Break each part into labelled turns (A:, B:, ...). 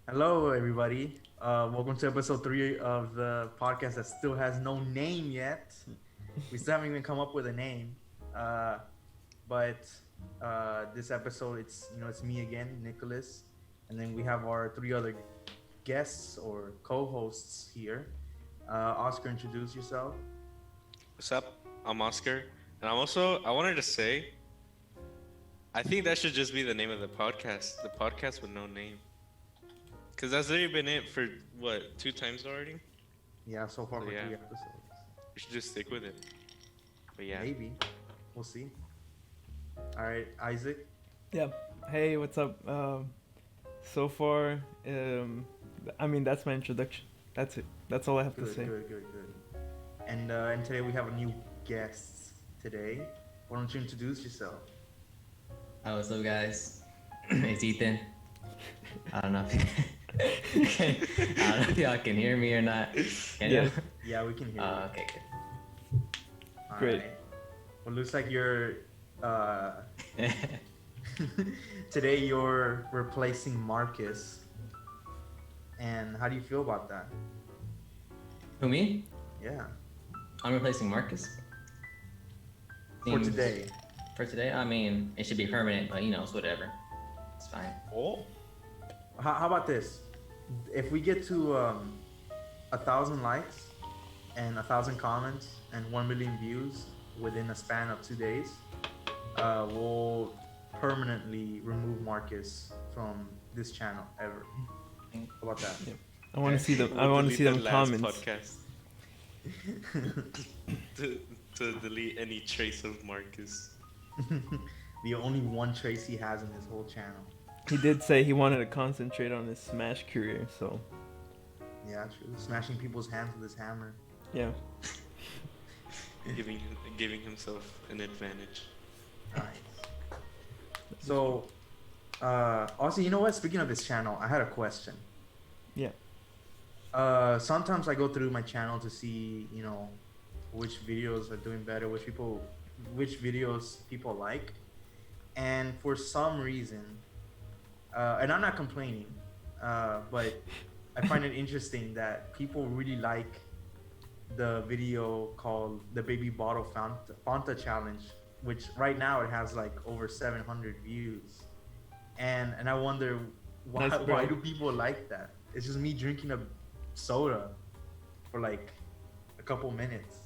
A: Hello, everybody. Welcome to episode 3 of the podcast that still has no name yet. We still haven't even come up with a name. Uh, but this episode, it's me again, Nicholas, and then we have our three other guests or co-hosts here. Oscar, introduce yourself.
B: What's up? I'm Oscar, and I wanted to say, I think that should just be the name of the podcast with no name, because that's already been it for what 2 times already.
A: Yeah, so far
B: So
A: for
B: yeah,
A: 3 episodes.
B: we should just stick with it. But yeah,
A: Maybe. We'll see. All right, Isaac.
C: Yeah. Hey, what's up? So far, that's my introduction. That's it. That's all I have to
A: Good,
C: say.
A: good. And today we have a new guest today. Why don't you introduce yourself?
D: Hi, what's up, guys? It's Ethan. I don't know if I don't know if y'all can hear me or not. Can
C: Yeah.
D: you?
A: Yeah, we can hear you.
D: Okay, good.
A: All
C: Great.
A: right. Well, looks like you're
D: Uh,
A: today you're replacing Marcus. And how do you feel about that?
D: Who, me?
A: Yeah.
D: I'm replacing Marcus.
A: For
D: Seems-
A: today.
D: For today? I mean, it should be permanent, but it's whatever. It's fine.
B: oh,
A: How about this? If we get to 1,000 likes and 1,000 comments and 1 million views within a span of 2 days, we'll permanently remove Marcus from this channel ever. How about that?
C: Yeah. I want to see them. I
B: We'll
C: want to
B: delete
C: see
B: the
C: them
B: last
C: comments.
B: Podcast to delete any trace of Marcus.
A: The only one trace he has in his whole channel.
C: He did say he wanted to concentrate on his Smash career, so
A: Yeah, true. Smashing people's hands with his hammer.
C: yeah.
B: giving himself an advantage.
A: Nice. So, also, you know what? Speaking of his channel, I had a question.
C: Yeah.
A: Sometimes I go through my channel to see, which videos are doing better, which videos people like, and for some reason, and I'm not complaining, but I find it interesting that people really like the video called the Baby Bottle Fanta Challenge, which right now it has like over 700 views, and I wonder why
C: That's
A: why
C: great.
A: do people like that? It's just me drinking a soda for like a couple minutes.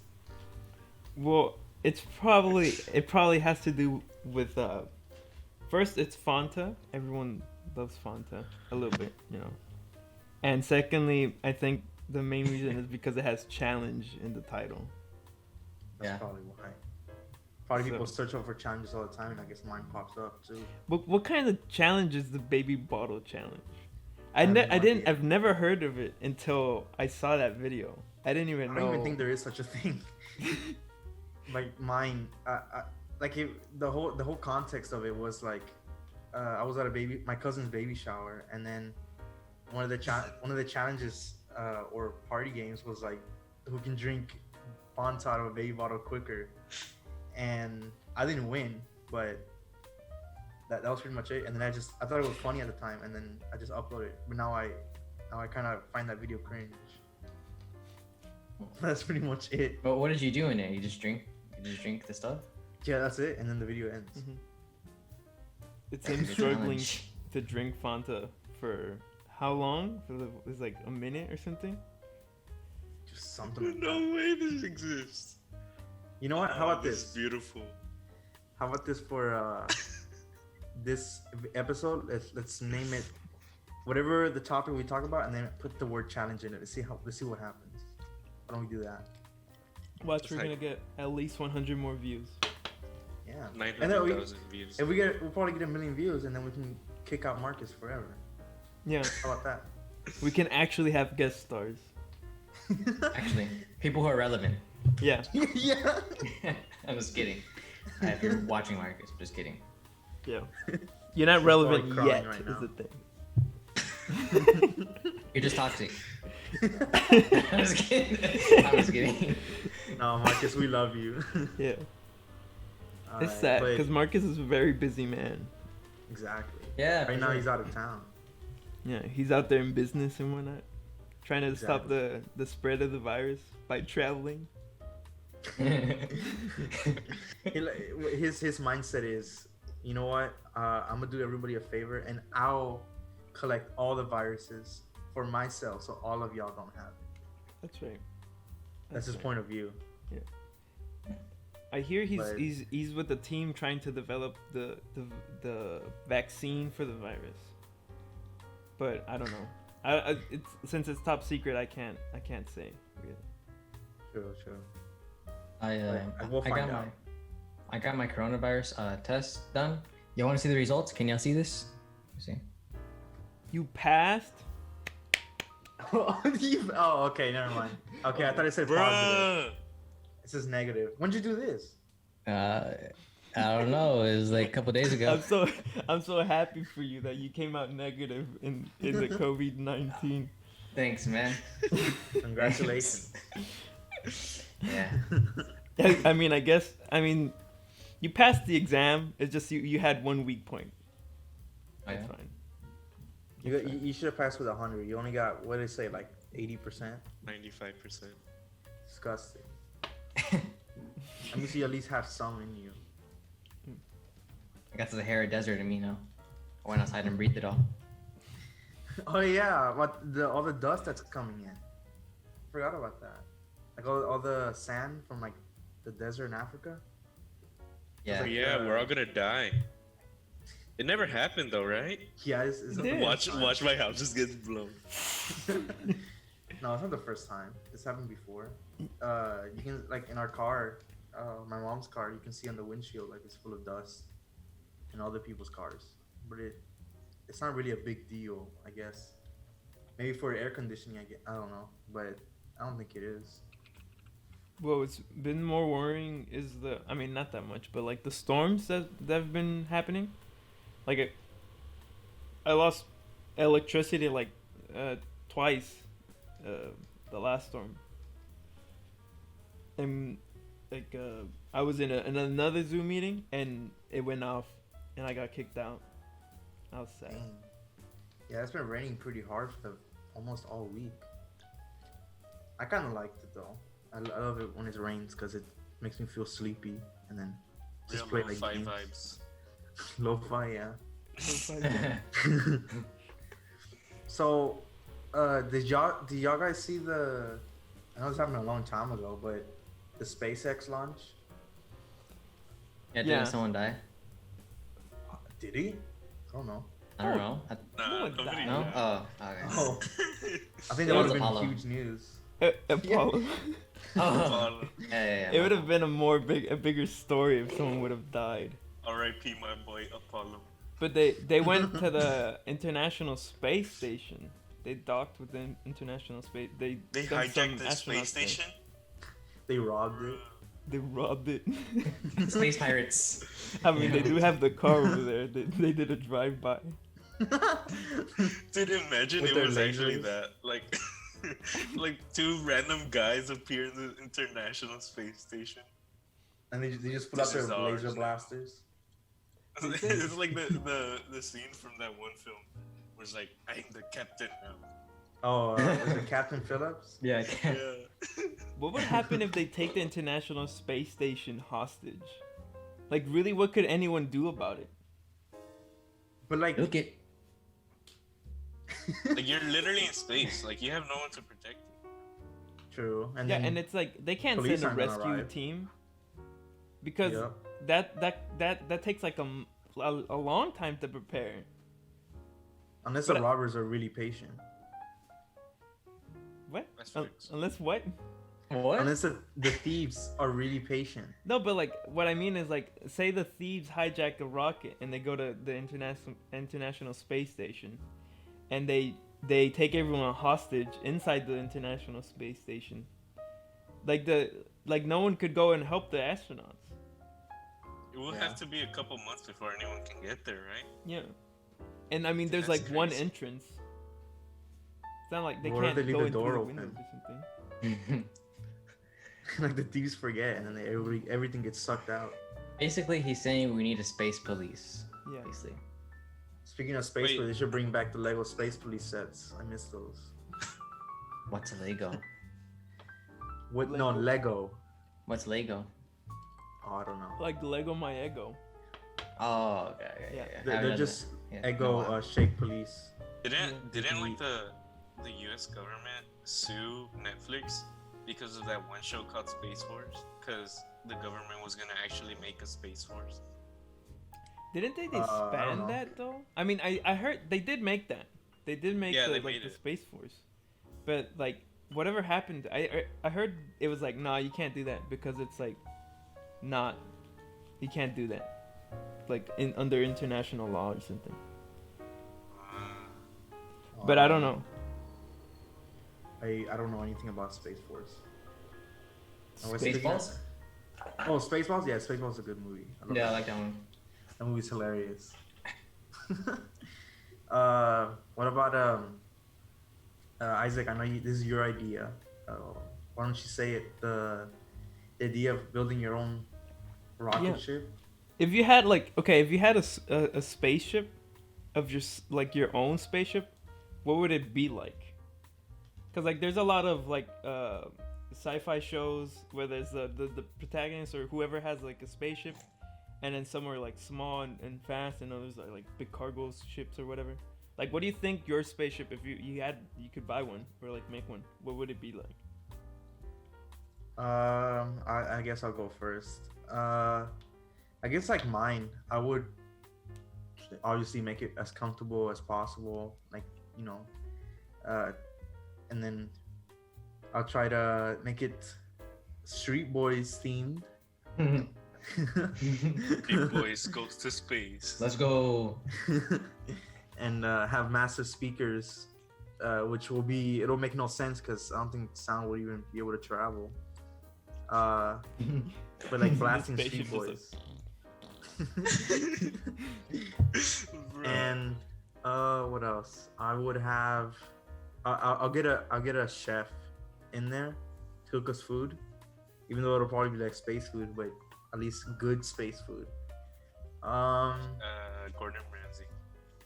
C: Well, it probably has to do with first it's Fanta. Everyone loves Fanta a little bit, And secondly, I think the main reason is because it has challenge in the title.
A: That's
D: Yeah.
A: probably why. Probably
C: So-
A: people search up for challenges all the time, and I guess mine pops up too.
C: But what kind of challenge is the baby bottle challenge?
A: I have no idea.
C: I've never heard of it until I saw that video. I didn't even
A: I
C: know.
A: don't even think there is such a thing. Like mine, the whole context of it was like, I was at my cousin's baby shower, and then one of the challenges or party games was like, who can drink Fanta out of a baby bottle quicker, and I didn't win, but that was pretty much it. And then I thought it was funny at the time, and then I just uploaded it. But now I kind of find that video cringe. That's pretty much it.
D: But what did you do in there? You just drink? You just drink the stuff?
A: Yeah, that's it. And then the video ends.
C: Mhm. It's him
D: The
C: struggling
D: challenge.
C: to drink Fanta for how long? It was like a minute or something.
A: Just something like
B: No
A: that.
B: way this exists.
A: You know what? How about
B: Oh, is
A: this?
B: beautiful.
A: How about this for this episode? Let's name it whatever the topic we talk about, and then put the word challenge in it. Let's see what happens. Why don't we do that?
C: Watch,
B: It's
C: we're
B: like-
C: gonna get at least 100 more views.
A: Yeah. And then
B: 900,000 views.
A: we'll probably get 1 million views, and then we can kick out Marcus forever.
C: Yeah,
A: How about that?
C: we can actually have guest stars.
D: Actually, people who are relevant.
C: Yeah,
A: Yeah.
D: I'm just kidding. If you're watching Marcus, just kidding.
C: yeah. You're not
A: He's
C: relevant
A: probably
C: yet,
A: crying right
C: is
A: now.
C: the thing.
D: You're just toxic. I'm just kidding. I'm just kidding.
A: No, Marcus, we love you.
C: Yeah,
A: All
C: it's
A: right,
C: sad
A: but-
C: because Marcus is a very busy man.
A: Exactly.
D: Yeah.
A: Right
D: for
A: now
D: sure.
A: he's out of town.
C: Yeah, he's out there in business and whatnot, trying to stop the spread of the virus by traveling.
A: His mindset is, you know what? I'm gonna do everybody a favor, and I'll collect all the viruses for myself, so all of y'all don't have it.
C: That's right.
A: That's his point of view.
C: Yeah. I hear
A: But-
C: he's with the team trying to develop the vaccine for the virus. But I don't know. It's since it's top secret, I can't say really.
A: True.
D: I
A: We'll find out.
D: I got my coronavirus test done. You want to see the results? Can y'all see this? Let's see.
C: You passed?
A: Oh, okay, never mind. Okay, I thought it said positive.
B: Bruh.
A: It says negative. When'd you do this?
D: I don't know. It was like a couple days ago.
C: I'm so happy for you that you came out negative in the COVID-19.
D: Thanks, man.
A: Congratulations.
D: Yeah.
C: I mean, you passed the exam. It's just you had 1 weak point.
D: Oh,
C: That's
D: yeah?
C: fine.
A: You should have passed with 100. You only got, what did it say, like 80%?
B: 95%.
A: Disgusting. Let me see you at least have some in you.
D: I got to the Sahara Desert in me now. I went outside and breathed it all.
A: Oh yeah, all the dust that's coming in. Forgot about that. Like all the sand from like the desert in Africa.
D: Yeah.
A: like-
B: Yeah, we're all gonna die. It never happened though, right?
A: Yeah, it's not
C: did.
A: the first time.
B: Watch my house just get blown.
A: No, it's not the first time. It's happened before. You can like in our car, my mom's car. You can see on the windshield like it's full of dust, in other people's cars. But it's not really a big deal, I guess. Maybe for air conditioning, I don't know, but I don't think it is.
C: Well, it's been more worrying is not that much, but like the storms that have been happening. Like I lost electricity like twice the last storm. And like I was in another Zoom meeting and it went off and I got kicked out. I was sad.
A: Dang. Yeah, it's been raining pretty hard for almost all week. I kind of liked it though. I love it when it rains because it makes me feel sleepy and then just
B: Real
A: play like
B: lo-fi
A: games.
B: vibes.
A: Lo-fi, yeah. So, did y'all guys see the? I know this happened a long time ago, but the SpaceX launch.
D: Yeah,
C: Yeah.
D: didn't someone die?
A: Did he? I don't know.
D: I don't know.
B: Nah,
C: one
B: nobody
C: died.
D: No?
B: died.
D: Oh, okay.
A: Oh, I think
D: It
A: that would
D: was
A: have been
D: Apollo.
A: huge news.
C: Apollo.
D: Oh.
B: Apollo.
D: Yeah.
C: It would have been a bigger story if someone would have died.
B: R.I.P. my boy Apollo.
C: But they went to the International Space Station. They docked with the International Space. They
B: They
C: sent some
B: hijacked the
C: astronauts
B: space
C: there.
B: station.
A: They robbed it.
C: They robbed it.
D: Space pirates.
C: I mean, they do have the car over there. They did a drive-by.
B: Dude, imagine
A: With
B: it
A: their
B: was actually
A: lasers.
B: that. Like, like two random guys appear in the International Space Station.
A: And they just put out
B: This
A: their
B: is ours
A: laser
B: now.
A: blasters.
B: It's like the scene from that one film where it's like, I'm the captain now.
A: Oh, is it Captain Phillips?
D: Yeah.
B: Yeah.
C: What would happen if they take the International Space Station hostage? Like, really, what could anyone do about it?
A: But like,
D: Look it.
B: Like, you're literally in space. Like, you have no one to protect you.
A: true. And
C: Yeah,
A: then
C: and it's like they can't
A: police
C: send a
A: aren't gonna
C: rescue
A: arrive.
C: team because
A: Yep.
C: that takes like a long time to prepare.
A: Unless
C: But
A: the robbers are really patient.
C: What?
B: That's facts.
C: Unless what?
D: What?
A: Unless the thieves are really patient.
C: No, but like what I mean is like say the thieves hijack a rocket and they go to the International Space Station, and they take everyone hostage inside the International Space Station. Like no one could go and help the astronauts.
B: It will
A: Yeah.
B: have to be a couple months before anyone can get there, right?
C: Yeah, and I mean there's
B: That's
C: like one
B: crazy.
C: entrance. It's not like they
A: What if
C: can't
A: they leave
C: go
A: the
C: in through
A: door
C: the
A: open?
C: windows or something.
A: Like the thieves forget, and then everything gets sucked out.
D: Basically, he's saying we need a space police.
C: Yeah.
D: Basically.
A: Speaking of space
B: Wait.
A: police, they should bring back the Lego Space Police sets. I miss those.
D: What's Lego?
A: What? No, Lego.
D: What's Lego?
A: Oh, I don't know.
C: Like Lego My Ego.
D: Oh, okay.
C: Yeah.
D: Yeah.
A: They're just
D: Yeah.
A: Ego shake police.
B: Didn't like the U.S. government sue Netflix because of that one show called Space Force? Because the government was gonna actually make a Space Force.
C: Didn't they
A: I don't know.
C: disband that though? I mean, I heard they did make that. They did make
B: they
C: the
B: made it.
C: Space Force, but like whatever happened, I heard it was like nah, you can't do that because it's like not, you can't do that, like under international law or something. But I don't know.
A: I don't know anything about Space Force. Oh, we're speaking
D: Spaceballs?
A: of- Oh, Spaceballs? Yeah, Spaceballs is a good movie. I love
D: Yeah, I
A: that.
D: like that one.
A: That movie's hilarious. What about Isaac? I know this is your idea. Why don't you say it? The idea of building your own rocket
C: Yeah.
A: ship.
C: If you had like if you had a spaceship of just like your own spaceship, what would it be like? Because like there's a lot of like sci-fi shows where there's the protagonist or whoever has like a spaceship, and then some are like small and fast, and others are like big cargo ships or whatever. Like, what do you think your spaceship, if you could buy one or like make one, what would it be like?
A: I guess I'll go first. I guess like mine, I would obviously make it as comfortable as possible, like, you know, and then I'll try to make it Street Boys themed.
B: Big Boys goes to space.
D: Let's go.
A: And have massive speakers, which it'll make no sense because I don't think sound would even be able to travel. But like blasting
C: spaceship
A: Street
C: just
A: Boys. And what else? I would have. I'll get a chef in there to cook us food, even though it'll probably be like space food, but at least good space food.
B: Gordon Ramsay.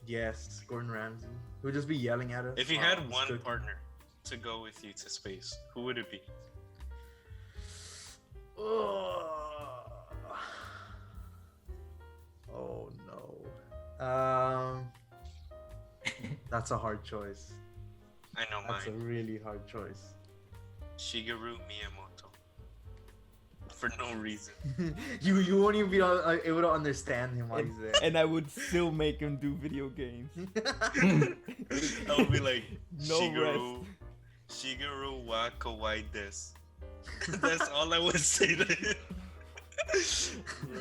A: Yes, Gordon Ramsay. He would just be yelling at us.
B: If you
A: while
B: had
A: he's
B: one
A: cooking.
B: partner to go with you to space, who would it be?
A: Oh no. That's a hard choice.
B: I know
A: That's a
B: mine.
A: really hard choice.
B: Shigeru Miyamoto. For no reason.
A: You won't even be able to understand him while he's there.
C: And I would still make him do video games.
B: I would be like,
C: No
B: Shigeru wa kawaii desu. That's all I would say to him.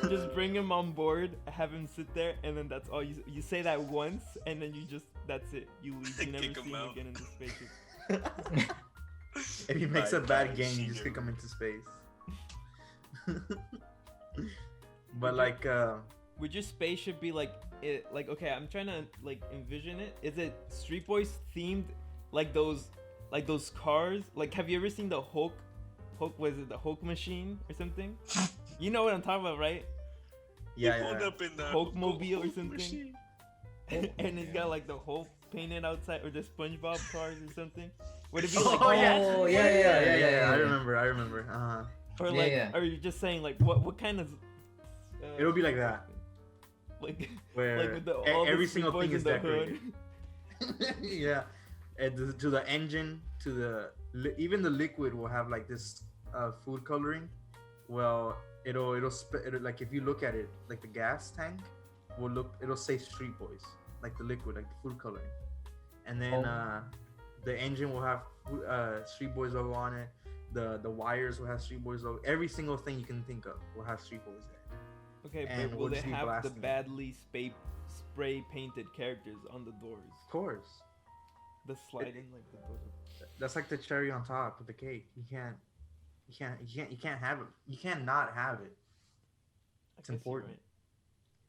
C: Just bring him on board, have him sit there, and then that's all you say that once, and then that's it. You leave. You never
B: Kick him
C: see him
B: out.
C: again in the spaceship.
A: If he makes a
B: Bye,
A: bad game, you just
B: Shigeru.
A: kick him into space. But like,
C: Would your spaceship be like it? Like, okay, I'm trying to like envision it. Is it Street Boys themed, like those cars? Like, have you ever seen the Hulk? Was it the Hulk machine or something? You know what I'm talking about, right?
A: yeah,
B: He pulled
A: yeah.
B: up in the
C: Hulkmobile or
B: Hulk
C: something?
B: machine.
C: And he's got like the Hulk painted outside, or the SpongeBob cars or something. Would it be like
A: Oh,
C: that?
A: yeah.
D: Oh,
A: Yeah. I remember.
C: Or
D: Yeah,
C: like,
D: yeah.
C: or you're just saying like what kind of?
A: It'll be like that,
C: Like
A: where
C: like with all
A: every
C: the Street
A: single
C: Boys
A: thing
C: in
A: is
C: the hood.
A: decorated. Yeah, and to the engine, to the even the liquid will have like this food coloring. Well, it'll like if you look at it, like the gas tank it'll say Street Boys, like the liquid, like the food coloring, and then the engine will have Street Boys logo on it. The wires will have Street Boys logo. Every single thing you can think of will have Street Boys there.
C: Okay,
A: And
C: but
A: we'll
C: will they
A: just be
C: have the
A: blasting it.
C: badly spray painted characters on the doors?
A: Of course,
C: The sliding like the doors.
A: that's like the cherry on top of the cake. You can't have it. You can't not have it. It's important.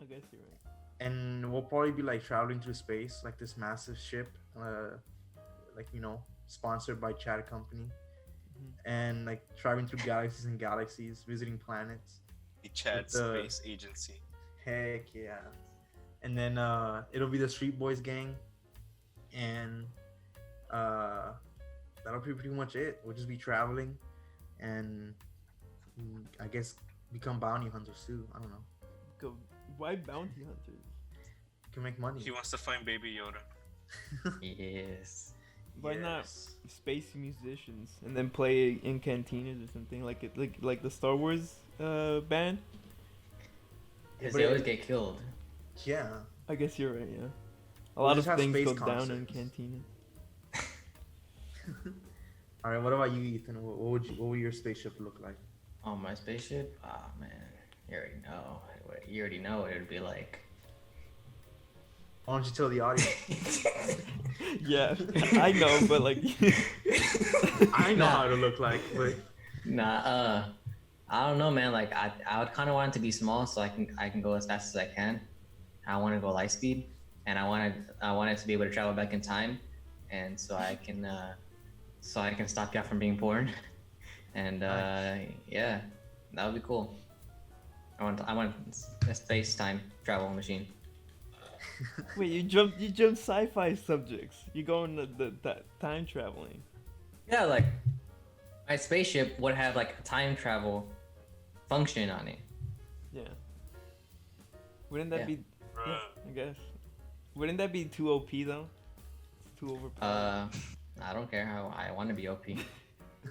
C: I guess you're right.
A: And we'll probably be like traveling through space, like this massive ship, like, you know, sponsored by Chad Company, and like traveling through galaxies and galaxies, visiting planets.
B: The Chad
A: With the-
B: Space Agency.
A: Heck yeah! and then it'll be the Street Boys gang, and that'll be pretty much it. We'll just be traveling, and I guess become bounty hunters too. I don't know.
C: Go. Why bounty hunters?
A: Can make money.
B: He wants to find Baby Yoda.
D: Yes.
C: Why not
A: Yes.
C: space musicians and then play in cantinas or something like the Star Wars band?
D: Because
A: But
D: they
A: it-
D: always get killed.
A: Yeah.
C: I guess you're right. Yeah. A
A: We'll
C: lot
A: just
C: of
A: have
C: things
A: space
C: go down in
A: concerts.
C: cantinas.
A: All right. What about you, Ethan? What would your spaceship look like?
D: On my spaceship? Oh man, you already know. You already know what it'd be like.
A: Why don't you tell the audience?
C: Yeah, I know, but like,
A: I know
D: Nah.
A: how to look like, but
D: Nah, I don't know, man. Like I would kind of want it to be small so I can go as fast as I can. I want to go light speed, and I want it to be able to travel back in time, and so I can stop you from being born, and yeah, that would be cool. I want a space time travel machine.
C: wait, you jump sci-fi subjects. You go in that time traveling.
D: Yeah, like my spaceship would have like a time travel function on it.
C: Yeah. Wouldn't that
D: Yeah.
C: be? Yeah, I guess. Wouldn't that be too OP though? It's too overpowered.
D: I don't care how I want to be OP.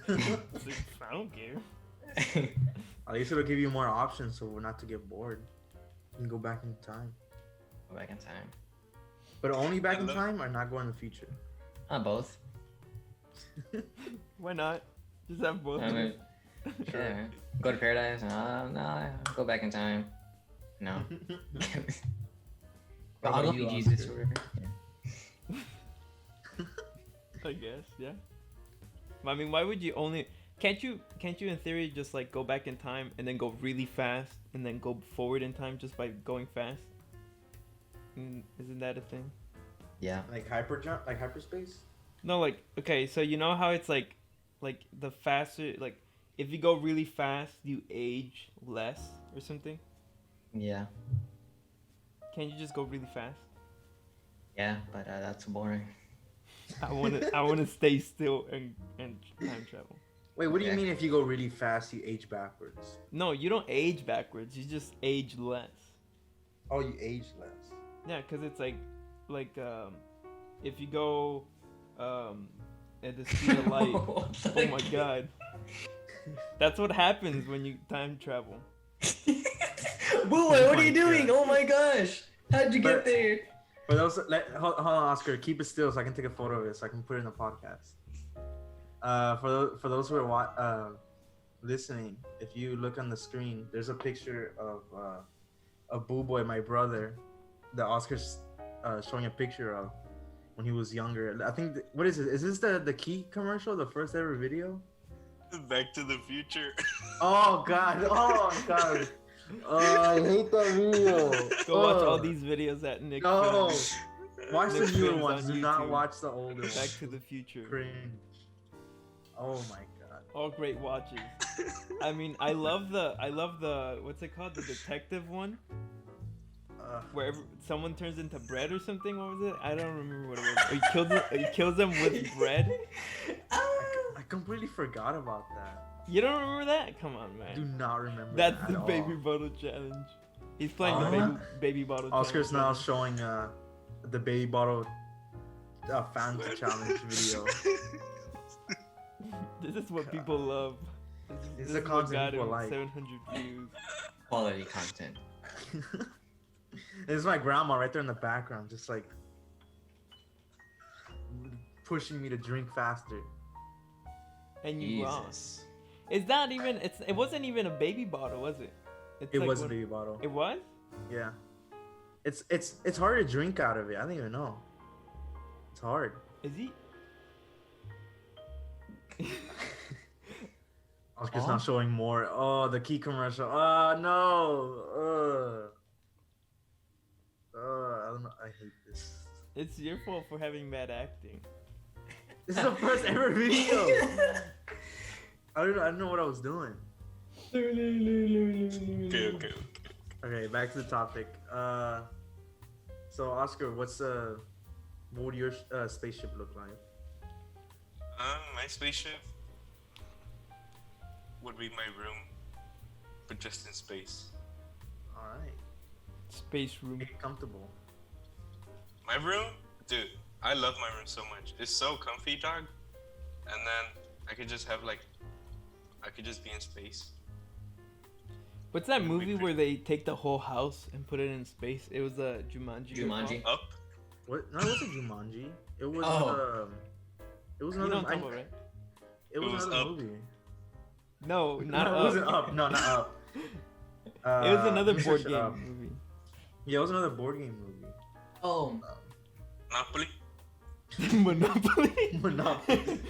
C: I don't care.
A: at least it'll give you more options, so not to get bored. You can go back in time,
D: Go back in time.
A: but only back in
B: love-
A: time, or not go in the future.
D: Both.
C: Why not? Just have both.
D: I mean, yeah. Go to paradise? No, go back in time. No.
A: What
D: I'll
A: about
D: go
A: you,
D: be Jesus
A: Oscar?
D: or whatever. Yeah.
C: I guess, yeah. I mean, why would you only? Can't you in theory just like go back in time and then go really fast and then go forward in time just by going fast? Isn't that a thing?
D: Yeah.
A: Like hyper jump, like hyperspace.
C: No, like okay, so you know how it's like the faster, like if you go really fast, you age less or something.
D: Yeah.
C: Can't you just go really fast?
D: Yeah, but that's boring.
C: I wanna stay still and time travel.
A: Wait, what do you
D: Yeah.
A: mean if you go really fast, you age backwards?
C: No, you don't age backwards. You just age less.
A: Oh, you age less.
C: Yeah, cause it's like if you go at the speed of light. Oh my god. That's what happens when you time travel.
D: Boy, what are you doing? Oh my gosh! How'd you
A: But-
D: get there?
A: For those, hold on, Oscar, keep it still so I can take a photo of it so I can put it in the podcast. For those who are listening, if you look on the screen, there's a picture of Boo Boy, my brother, that Oscar's showing a picture of when he was younger. I think what is it? Is this the Key commercial, the first ever video?
B: Back to the Future.
A: Oh god! Oh god! Oh, I hate that video.
C: Go watch all these videos at Nick.
A: No,
C: Films.
A: watch the
C: Nick
A: newer
C: Films
A: ones.
C: on
A: Do not
C: YouTube.
A: watch the older ones.
C: Back to the Future.
A: Cringe. Oh my god.
C: All great watches. I mean, I love the what's it called? The detective one, where someone turns into bread or something. What was it? I don't remember what it was. He kills them with bread.
A: I completely forgot about that.
C: You don't remember that? Come on,
A: Do
C: man.
A: not remember.
C: That's
A: that
C: the
A: at
C: baby
A: all.
C: bottle challenge. He's playing
A: Uh-huh.
C: the baby bottle.
A: Oscar's now
C: challenge.
A: showing the baby bottle Fanta challenge video.
C: This is what people love.
A: This is
C: This
A: the
C: is what
A: content
C: got
A: people
C: him
A: like.
C: 700 views.
D: Quality content.
A: This is my grandma right there in the background, just like pushing me to drink faster.
C: And you lost.
D: Jesus.
C: It's not even. It wasn't even a baby bottle, was it? It's
A: It
C: like
A: was a
C: one-
A: baby bottle.
C: It was.
A: Yeah. It's hard to drink out of it. I don't even know. It's hard.
C: Is he?
A: Oscar's now showing more. Oh, the Key commercial. Oh no. I don't know. I hate this.
C: It's your fault for having bad acting.
A: This is the first ever video. I don't know what I was doing.
B: Okay.
A: Okay, back to the topic. So Oscar, what would your spaceship look like?
B: My spaceship would be my room, but just in space.
A: All right,
C: Space room.
A: make it comfortable.
B: My room, dude, I love my room so much. It's so comfy, dog. And then I could just be in space.
C: What's that
B: It would be
C: movie where they take the whole house and put it in space? It was Jumanji.
D: Jumanji.
B: Up?
A: What? No, it wasn't Jumanji. It was
D: Oh.
A: it was
C: You
A: another.
C: know what I'm talking about, right?
A: It was
B: It was
A: another
B: Up.
A: movie.
C: No, not
A: No,
C: Up.
A: it wasn't Up. No, not Up.
C: It was another
A: let me
C: board
A: search it up.
C: game movie.
A: Yeah, it was another board game movie.
D: Oh,
B: Monopoly?
C: Monopoly.
A: Monopoly.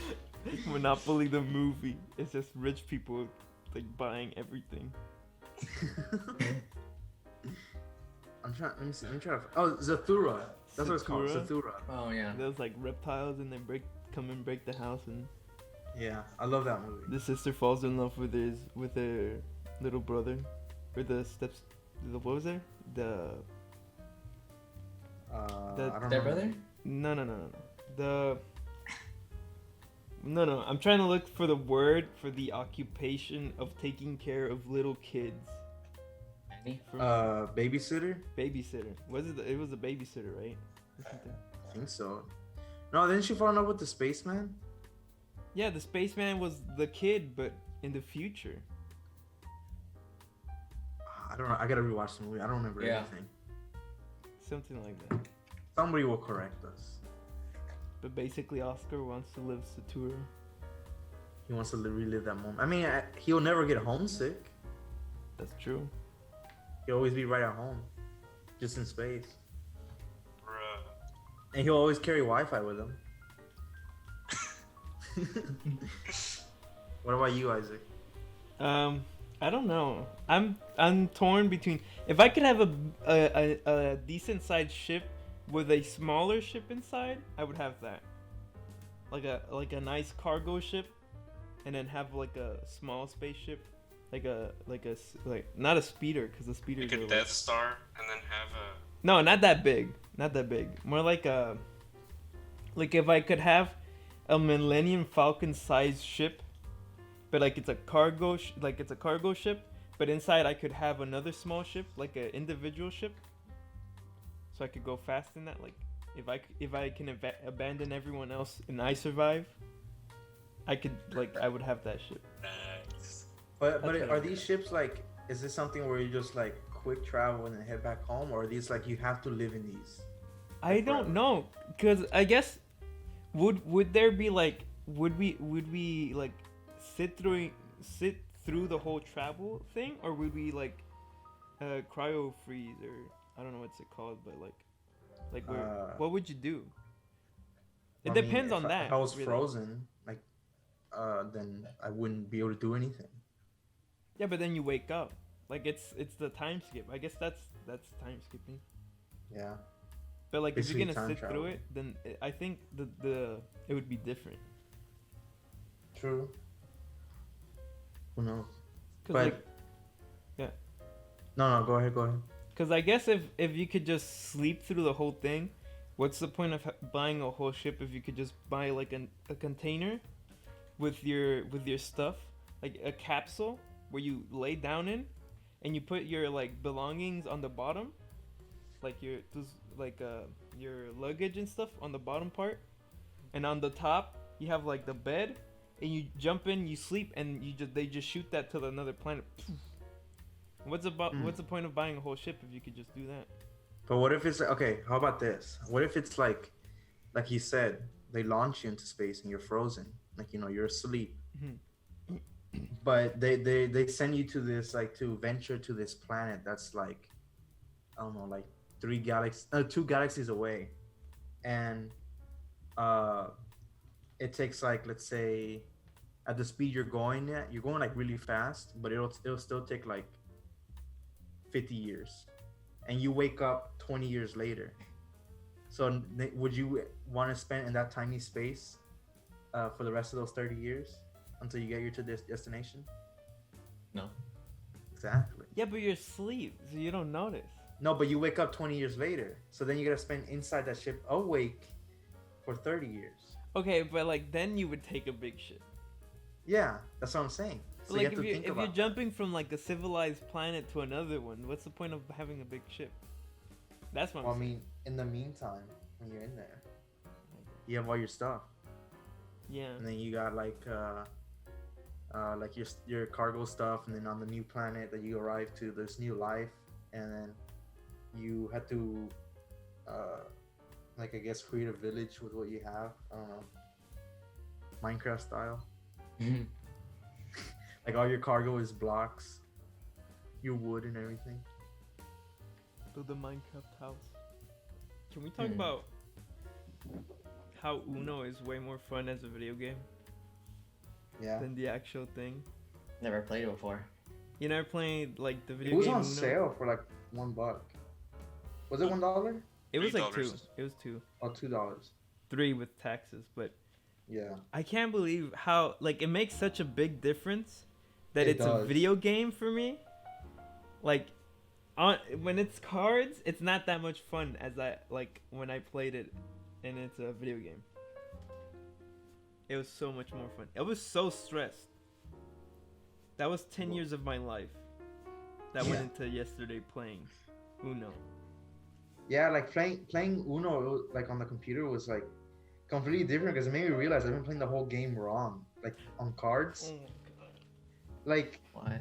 C: Monopoly the movie. It's just rich people like buying everything.
A: I'm trying. Let me see. Let me try. Oh, Zathura. That's what it's called.
C: Zathura?
A: Zathura.
D: oh yeah.
C: There's like reptiles and they come and break the house, and
A: Yeah, I love that movie.
C: the sister falls in love with her little brother, or what was there?
A: I don't
D: Their
A: remember.
D: brother?
C: No. No. I'm trying to look for the word for the occupation of taking care of little kids.
D: Annie?
A: Babysitter.
C: Babysitter. Was it? It was a babysitter, right? Or something.
A: I think so. No, didn't she fall in love with the spaceman?
C: Yeah, the spaceman was the kid, but in the future.
A: I don't know. I gotta rewatch the movie. I don't remember
D: Yeah.
A: anything.
C: Something like that.
A: Somebody will correct us.
C: But basically, Oscar wants to live Satura.
A: He wants to relive that moment. I mean, he'll never get homesick.
C: That's true.
A: He'll always be right at home, just in space.
B: Bruh.
A: And he'll always carry Wi-Fi with him. What about you, Isaac?
C: I don't know. I'm torn between if I could have a decent sized ship with a smaller ship inside, I would have that. Like a nice cargo ship, and then have like a small spaceship, like not a speeder, because the speeders
B: Like
C: are
B: a Death Star, and then have a.
C: no, not that big, more like if I could have a Millennium Falcon sized ship, but like it's a cargo ship, but inside I could have another small ship, like an individual ship, so I could go fast in that. Like if I can abandon everyone else and I survive, I would have that ship.
B: Nice.
A: But
C: That's what
A: are
C: I
A: these ships like? Is this something where you just like quick travel and then head back home, or are these like you have to live in these?
C: I don't know, cause I guess would there be like would we like sit through the whole travel thing, or would we like cryo freeze, or I don't know what's it called, but like where, what would you do? It
A: I mean,
C: depends on that.
A: If I was
C: really.
A: frozen, like, then I wouldn't be able to do anything.
C: Yeah, but then you wake up. Like it's the time skip. I guess that's time skipping.
A: Yeah.
C: But like if
A: Basically
C: you're gonna
A: time
C: sit through
A: travel.
C: it, then I think the it would be different.
A: True. Who knows?
C: Cause
A: But
C: like, yeah.
A: no, go ahead.
C: Cause I guess if you could just sleep through the whole thing, what's the point of buying a whole ship if you could just buy like a container with your stuff, like a capsule where you lay down in, and you put your like belongings on the bottom, like your luggage and stuff on the bottom part, and on the top you have like the bed, and you jump in, you sleep, and they just shoot that to another planet. What's the point of buying a whole ship if you could just do that?
A: But what if it's okay? How about this? What if it's like you said, they launch you into space and you're frozen, like you're asleep, but they send you to this to venture to this planet that's like, I don't know, like 2 galaxies away, and it takes like, let's say, at the speed you're going like really fast, but it'll still take like 50 years, and you wake up 20 years later. So would you want to spend in that tiny space for the rest of those 30 years until you get to this destination?
D: No.
A: Exactly.
C: Yeah, but you're asleep, so you don't notice.
A: No, but you wake up 20 years later. So then you gotta spend inside that ship awake for 30 years.
C: Okay, but like then you would take a big ship.
A: Yeah, that's what I'm saying. So
C: But
A: you
C: like
A: have to think
C: if you're
A: about
C: jumping from like a civilized planet to another one, what's the point of having a big ship? That's what
A: that. Well,
C: I'm
A: I
C: saying.
A: mean, in the meantime, when you're in there, you have all your stuff,
C: Yeah.
A: and then you got like your cargo stuff, and then on the new planet that you arrive to, there's new life, and then you had to, like I guess, create a village with what you have. I don't know, Minecraft style. Like all your cargo is blocks, your wood and everything.
C: Build a Minecraft house. Can we talk about how Uno is way more fun as a video game
A: Yeah.
C: than the actual thing?
D: Never played it before.
C: You never played like the
A: It
C: video
A: was
C: game
A: on
C: Uno?
A: sale for like $1. Was it $1?
C: It was like
B: $3.
C: 2. It was 2.
A: Oh, $2.
C: 3 with taxes, but
A: Yeah.
C: I can't believe how like it makes such a big difference that
A: It
C: it's
A: does.
C: a video game for me. Like when it's cards, it's not that much fun as I like when I played it and it's a video game. It was so much more fun. I was so stressed. That was 10 years of my life that went into yesterday playing Uno.
A: Yeah, like playing Uno like on the computer was like completely different because it made me realize I've been playing the whole game wrong. Like on cards.
C: Oh my god.
A: Like
D: What?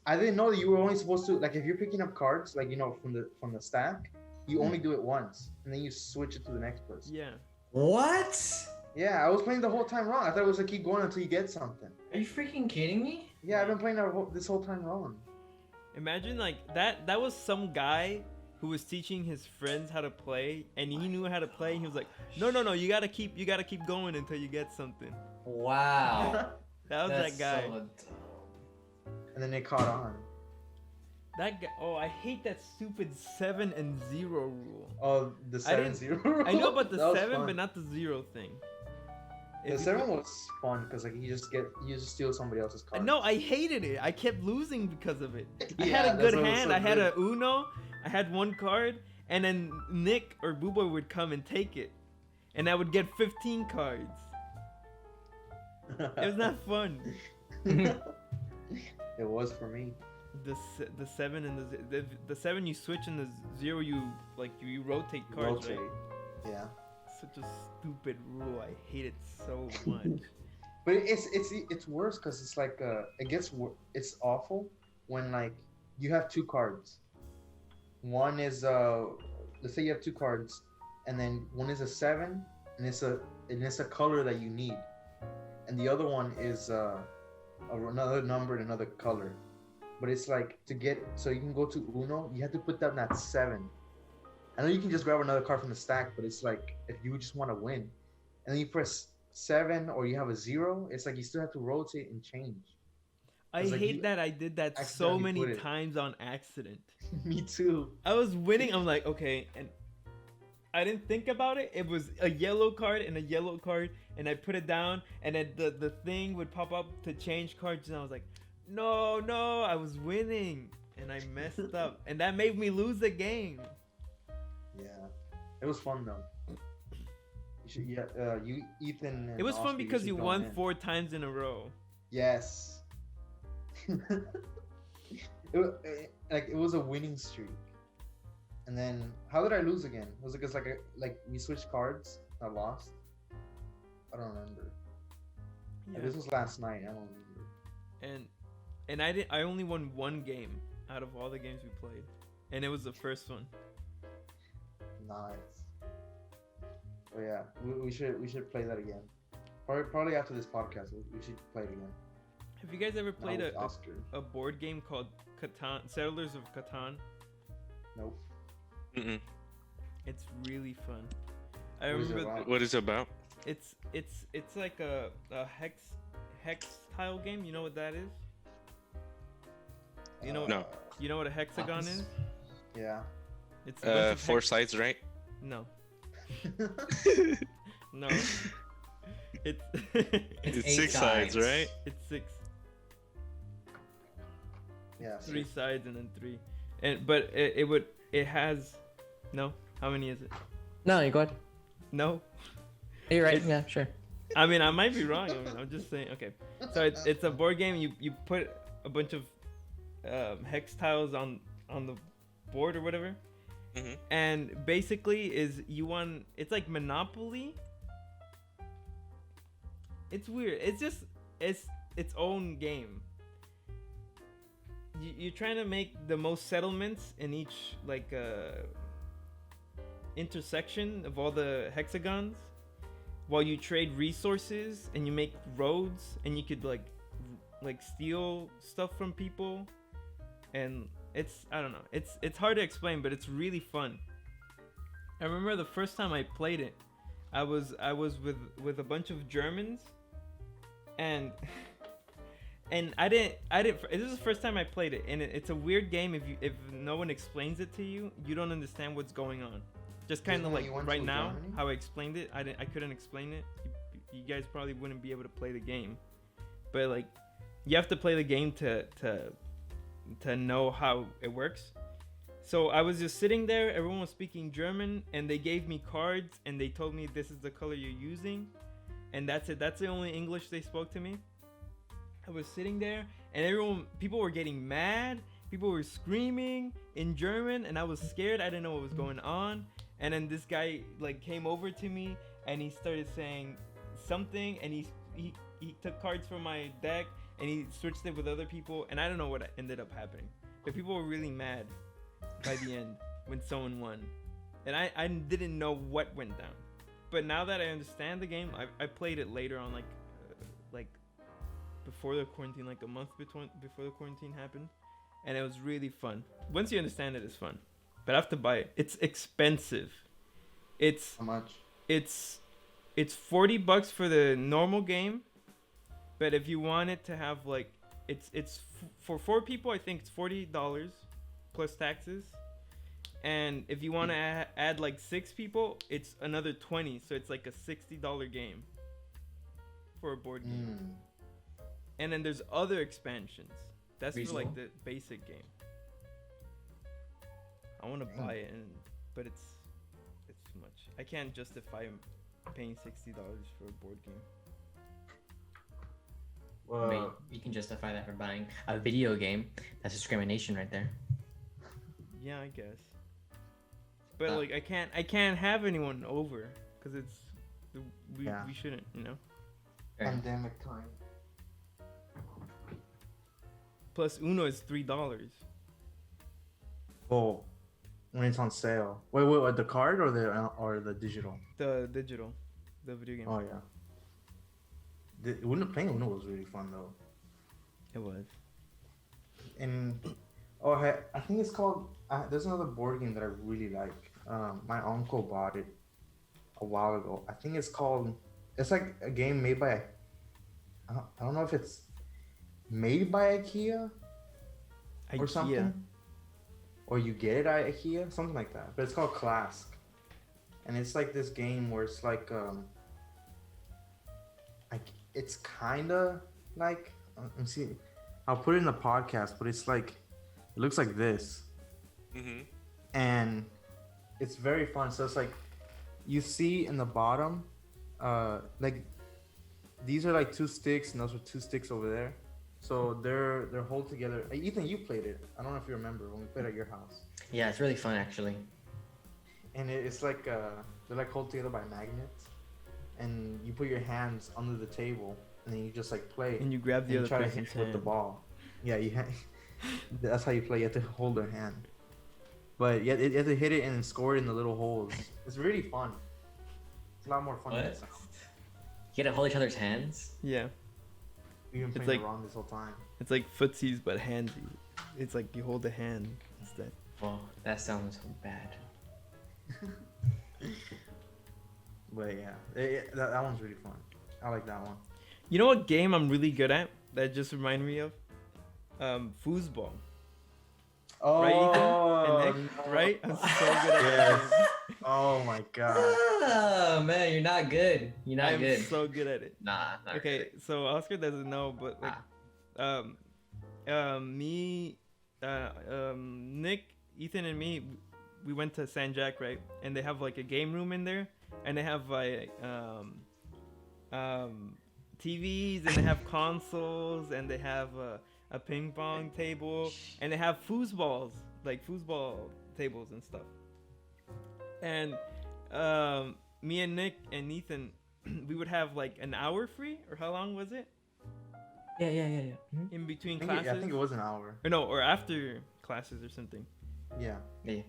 A: I didn't know that you were only supposed to like if you're picking up cards like from the stack, you only do it once and then you switch it to the next person.
C: Yeah.
D: What?
A: Yeah, I was playing the whole time wrong. I thought it was like keep going until you get something.
D: Are you freaking kidding me?
A: Yeah, I've been playing this whole time wrong.
C: Imagine like that was some guy who was teaching his friends how to play and he knew how to play and he was like, No, you gotta keep going until you get something.
D: Wow.
C: That was
D: That's
C: that guy.
D: so dumb.
A: And then they caught on.
C: That guy. Oh, I hate that stupid 7 and 0 rule.
A: Oh, the 7-0.
C: I know about the
A: That was
C: 7,
A: fun.
C: but not the 0 thing.
A: The 7 was fun because like you just steal somebody else's card.
C: No, I hated it. I kept losing because of it. I
A: Yeah,
C: had a
A: that's
C: good
A: what was
C: hand.
A: so
C: I had
A: good.
C: a Uno. I had one card, and then Nick or Booboy would come and take it, and I would get 15 cards. It was not fun.
A: It was for me.
C: The 7 and the 7 you switch, and the 0 you rotate cards.
A: Rotate.
C: Right?
A: Yeah.
C: Such a stupid rule. I hate it so much.
A: But it's worse because it's like it's awful when like you have two cards. One is let's say you have two cards, and then one is a 7, and it's a color that you need, and the other one is another number and another color. But it's like so you can go to Uno, you have to put down that 7. I know you can just grab another card from the stack, but it's like if you just want to win, and then you press 7 or you have a 0, it's like you still have to rotate and change.
C: I
A: It's like
C: hate
A: you
C: that I did that so
A: accidentally
C: many
A: put it.
C: times on accident.
A: Me too.
C: I was winning. I'm like, okay, and I didn't think about it. It was a yellow card and a yellow card, and I put it down, and then the thing would pop up to change cards, and I was like, no, I was winning, and I messed up, and that made me lose the game.
A: Yeah, it was fun though. You should, you Ethan. And
C: It was fun
A: Oscar,
C: because
A: should
C: you
A: join
C: won
A: in.
C: 4 times in a row.
A: Yes. It was a winning streak. And then how did I lose again? Was it because like we switched cards? I lost. I don't remember.
C: Yeah.
A: This was last night. I don't remember.
C: And I only won 1 game out of all the games we played, and it was the first one.
A: Nice. Oh yeah, we should play that again. Probably after this podcast, we should play it again.
C: Have you guys ever played
A: Now with
C: a
A: Oscar?
C: board game called Catan, Settlers of Catan?
A: Nope.
B: Mm-mm.
C: It's really fun. I
A: What is it
C: remember
A: about?
B: What is it about?
C: it's like a hex tile game. You know what that is? You know
B: No.
C: You know what a hexagon is?
A: Yeah.
C: It's a bunch of
B: 4 sides, right?
C: No. No. It's
B: It's
D: 8
B: 6 sides,
D: sides.
B: right?
C: it's 6.
A: Yeah.
C: 3 sides and then 3. But it would it has no. How many is it?
D: No, you go ahead.
C: No.
D: You're right.
C: It's-
D: Yeah, sure.
C: I mean, I might be wrong. I mean, I'm just saying. Okay, so it's a board game. You put a bunch of hex tiles on the board or whatever,
B: Mhm.
C: and basically is you want. It's like Monopoly. It's weird. It's just it's its own game. You're trying to make the most settlements in each like intersection of all the hexagons, while you trade resources and you make roads, and you could like steal stuff from people, and it's I don't know. It's hard to explain, but it's really fun. I remember the first time I played it, I was with a bunch of Germans, and I didn't. This is the first time I played it, and it's a weird game. If no one explains it to you, you don't understand what's going on. Just kind of
A: Isn't
C: like
A: you went
C: right
A: to
C: now,
A: Germany?
C: how I explained it. I couldn't explain it. You guys probably wouldn't be able to play the game, but like, you have to play the game to know how it works. So I was just sitting there. Everyone was speaking German, and they gave me cards, and they told me this is the color you're using, and that's it. That's the only English they spoke to me. I was sitting there, and people were getting mad. People were screaming in German, and I was scared. I didn't know what was going on. And then this guy like came over to me, and he started saying something, and he took cards from my deck, and he switched it with other people, and I don't know what ended up happening. But people were really mad by the end when someone won, and I didn't know what went down. But now that I understand the game, I played it later on, like before the quarantine, like a month before the quarantine happened, and it was really fun. Once you understand it, it's fun. But I have to buy it. It's expensive. It's
A: How much?
C: it's $40 for the normal game, but if you want it to have like for 4 people, I think it's $40 plus taxes. And if you want to add like 6 people, it's another 20, so it's like a $60 game for a board game. And then there's other expansions. That's for like the basic game. I want to buy it, but it's too much. I can't justify paying $60 for a board game.
D: I mean, you can justify that for buying a video game. That's discrimination right there.
C: Yeah, I guess. But like, I can't have anyone over because we shouldn't, you know.
A: Pandemic time.
C: Plus, Uno is $3.
A: Oh, when it's on sale. Wait, the card or the digital?
C: The digital, the video game.
A: Oh yeah. Playing Uno was really fun though.
C: It was.
A: And I think it's called. There's another board game that I really like. My uncle bought it a while ago. I think it's called. It's like a game made by. I don't know if it's made by IKEA or something, or you get it at IKEA, something like that. But it's called Clask, and it's like this game where it's like it's kind of like let me see. I'll put it in the podcast, but it's like it looks like this, and it's very fun. So it's like you see in the bottom, like these are like 2 sticks, and those are 2 sticks over there. So they're hold together. Ethan, you played it. I don't know if you remember when we played at your house.
D: Yeah, it's really fun actually.
A: And it's like they're like hold together by magnets, and you put your hands under the table, and then you just like play.
C: And you grab the other
A: try to
C: person's
A: hit with the
C: hand.
A: ball. Yeah, that's how you play. You have to hold their hand, but you have to hit it and score it in the little holes. It's really fun. It's a lot more fun than it sounds.
D: You gotta hold each other's hands.
C: Yeah.
A: We've been
C: It's
A: playing
C: like-
A: it wrong this whole time.
C: It's like footsies, but handsy. It's like you hold a hand instead.
D: Oh, that sounds bad.
A: But yeah, that one's really fun. I like that one.
C: You know what game I'm really good at that just reminded me of? Foosball.
A: Oh,
C: Right, Ethan? And Nick,
A: no.
C: right? I'm so good at that
A: Yes. Oh my god.
D: Oh man, you're not good. You're not
C: I'm
D: good.
C: so good at it.
D: Nah. Not
C: Okay, so Oscar doesn't know, but like, me, Nick, Ethan, and me, we went to San Jac, right? And they have like a game room in there, and they have like TVs, and they have consoles, and they have a ping pong table, and they have foosballs, like foosball tables and stuff. And me and Nick and Ethan, we would have like an hour free, or how long was it?
D: Yeah.
C: In between
A: I
C: classes?
A: think it was an hour.
C: Or no, or after classes or something.
A: Yeah.
D: Yeah.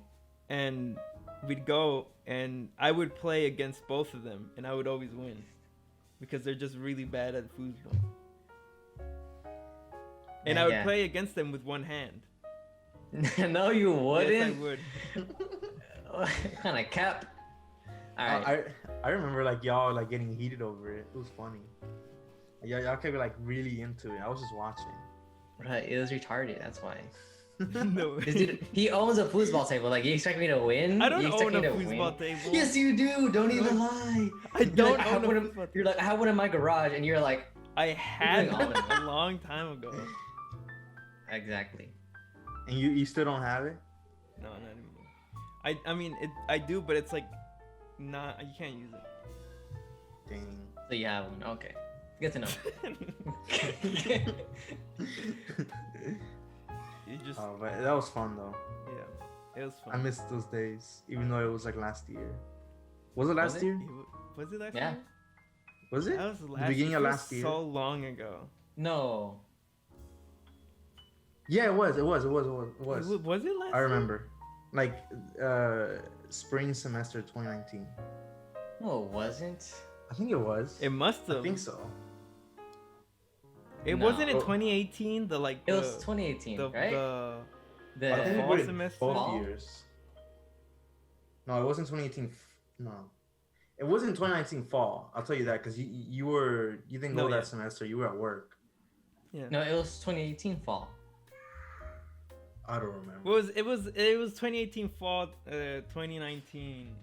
C: And we'd go, and I would play against both of them, and I would always win. Because they're just really bad at foosball. And I would
D: Yeah.
C: play against them with one hand.
D: No, you wouldn't.
C: Yes, I would.
D: What kind of cap? All right.
A: I remember like y'all like getting heated over it. It was funny. Y'all kept like really into it. I was just watching.
D: Right, it was retarded. That's why.
C: No.
D: This dude, he owns a foosball table. Like, you expect me to win?
C: I don't
D: You expect
C: own a
D: me to
C: foosball
D: win?
C: table.
D: Yes, you do. Don't even lie.
C: I
D: You're
C: don't
D: like, I have
C: own a
D: one
C: foosball
D: You're like, I have one in my garage, and you're like,
C: I had
D: You're
C: one
D: doing
C: a long time ago.
D: exactly.
A: And you still don't have it?
C: No, not anymore. I mean, I do, but it's like, not, you can't use it.
A: Dang.
D: So you have one. Okay. Good to know.
C: You just,
A: Oh, but that was fun though.
C: yeah, it was fun.
A: I missed those days, even though it was like last year. Was it last
D: Was it?
A: year?
C: Was it last
D: Yeah.
C: year?
A: Was it?
C: That was
A: The
C: last
A: beginning
C: year.
A: of
C: It was
A: last year.
C: So long ago.
D: No.
A: Yeah, it was.
C: Was it last
A: I
C: year?
A: remember. Like spring semester 2019.
D: No, it wasn't.
A: I think it was.
C: It must have.
A: I think so.
C: It
D: No.
C: wasn't in
A: Oh.
C: 2018. The like.
D: It
C: the,
D: was 2018,
C: the,
D: right?
C: The,
A: I think we
C: fall
A: put it
C: semester?
A: both
D: Fall?
A: years. No, it wasn't 2018. No, it wasn't 2019 fall. I'll tell you that because you didn't go
C: No,
A: that
C: yeah.
A: semester. You were at work.
C: Yeah.
D: No, it was 2018 fall.
A: I don't remember.
C: It was 2018 fall, 2019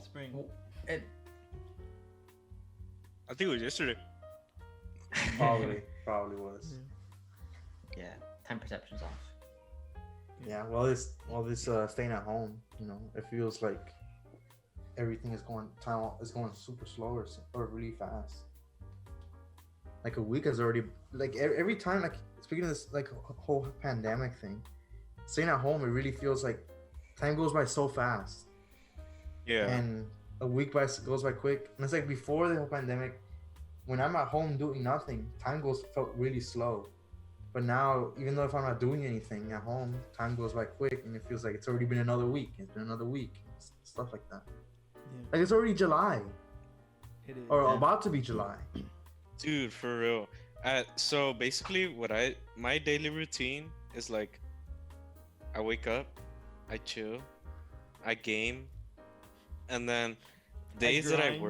C: spring.
D: It,
B: I think it was yesterday.
A: Probably was.
D: yeah, time perception's off.
A: Yeah. Well, this staying at home, it feels like everything is going super slow or really fast. Like a week has already like every time, like speaking of this like whole pandemic thing, staying at home, it really feels like time goes by so fast.
B: Yeah.
A: And a week goes by quick. And it's like before the whole pandemic, when I'm at home doing nothing, time felt really slow. But now, even though if I'm not doing anything at home, time goes by quick, and it feels like it's already been another week. It's been another week, stuff like that.
C: Yeah.
A: Like it's already July,
C: It is.
A: or about to be July.
B: Dude, for real. So basically, my daily routine is like, I wake up, I chill, I game, and then days that I
C: grind.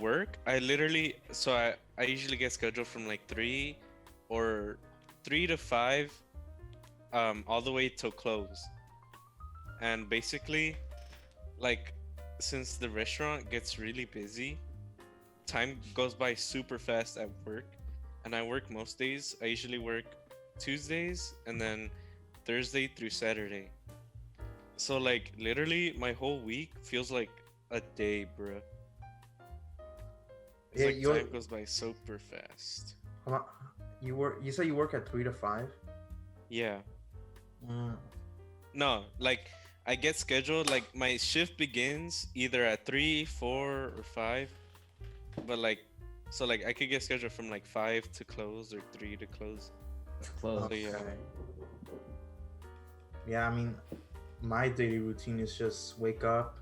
B: work, I literally, I usually get scheduled from like 3 to 5, all the way till close. And basically, like, since the restaurant gets really busy, time goes by super fast at work, and I work most days. I usually work Tuesdays and then Thursday through Saturday. So like literally my whole week feels like a day, bro. It's
A: Yeah,
B: like time goes by super fast.
A: You say you work at 3 to 5?
B: Yeah. No, like I get scheduled, like my shift begins either at 3, 4, or 5. But like, so like I could get scheduled from like 5 to close or 3 to close.
D: It's close.
B: So yeah.
A: Yeah, I mean, my daily routine is just wake up,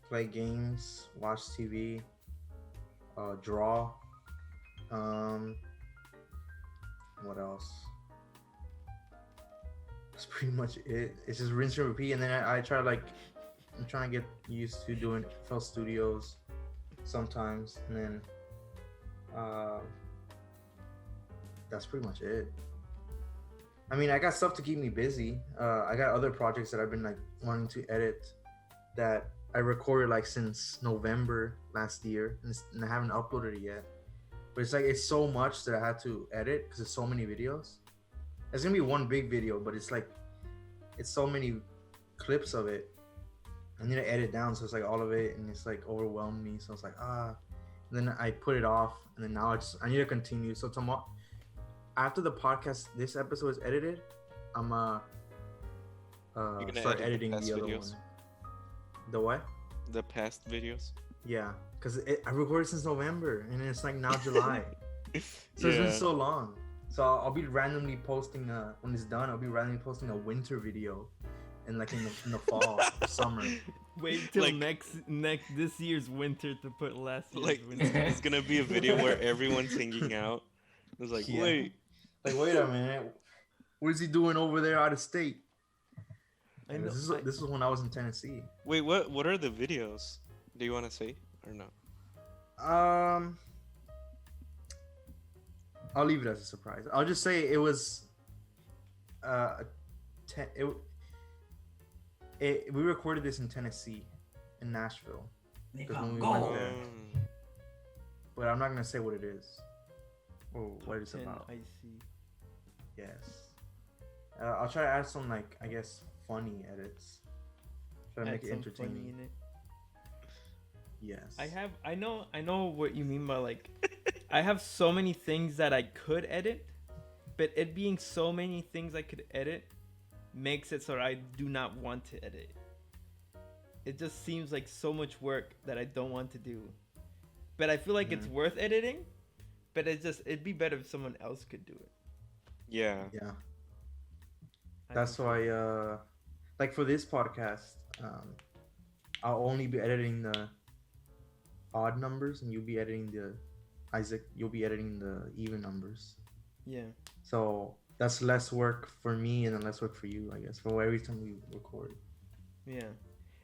A: play games, watch TV, draw. What else? That's pretty much it. It's just rinse and repeat, and then I try I'm trying to get used to doing FL Studios sometimes, and then that's pretty much it. I mean, I got stuff to keep me busy. I got other projects that I've been like wanting to edit that I recorded like since November last year, and I haven't uploaded it yet. But it's like it's so much that I had to edit because there's so many videos. It's gonna be one big video, but it's like it's so many clips of it. I need to edit down, so it's like all of it, and it's like overwhelmed me. So it's like And then I put it off, and then now I need to continue. So tomorrow, after the podcast, this episode is edited, I'm start editing the other
B: videos?
A: one. The what?
B: The past videos.
A: Yeah, because I recorded since November, and it's like now July. So it's been so long. So I'll be randomly posting when it's done. I'll be randomly posting a winter video, and like in the fall, or summer.
C: Wait till
B: Like-
C: next this year's winter to put last year's
B: Like
C: winter.
B: it's gonna be a video where everyone's hanging out. It's like,
A: Yeah.
B: wait,
A: Wait a minute, what is he doing over there out of state?
C: I
A: And
C: know,
A: this is when I was in Tennessee.
B: wait, what are the videos? Do you want to say or no?
A: I'll leave it as a surprise. I'll just say it was we recorded this in Tennessee, in Nashville, because when we went there. But I'm not gonna say what it is or what it's
C: 10
A: about.
C: IC.
A: Yes. I'll try to add some, like, I guess, funny edits. Try to
C: Add
A: make it
C: some
A: entertaining.
C: funny in it.
A: Yes.
C: I know what you mean by, like, I have so many things that I could edit, but it being so many things I could edit makes it so I do not want to edit. It just seems like so much work that I don't want to do. But I feel like it's worth editing, but it'd be better if someone else could do it.
B: Yeah.
A: Yeah.
C: I
A: That's
C: think-
A: why, like, for this podcast, I'll only be editing the odd numbers, and you'll be editing you'll be editing the even numbers.
C: Yeah.
A: So that's less work for me and then less work for you, I guess, for every time we record.
C: Yeah.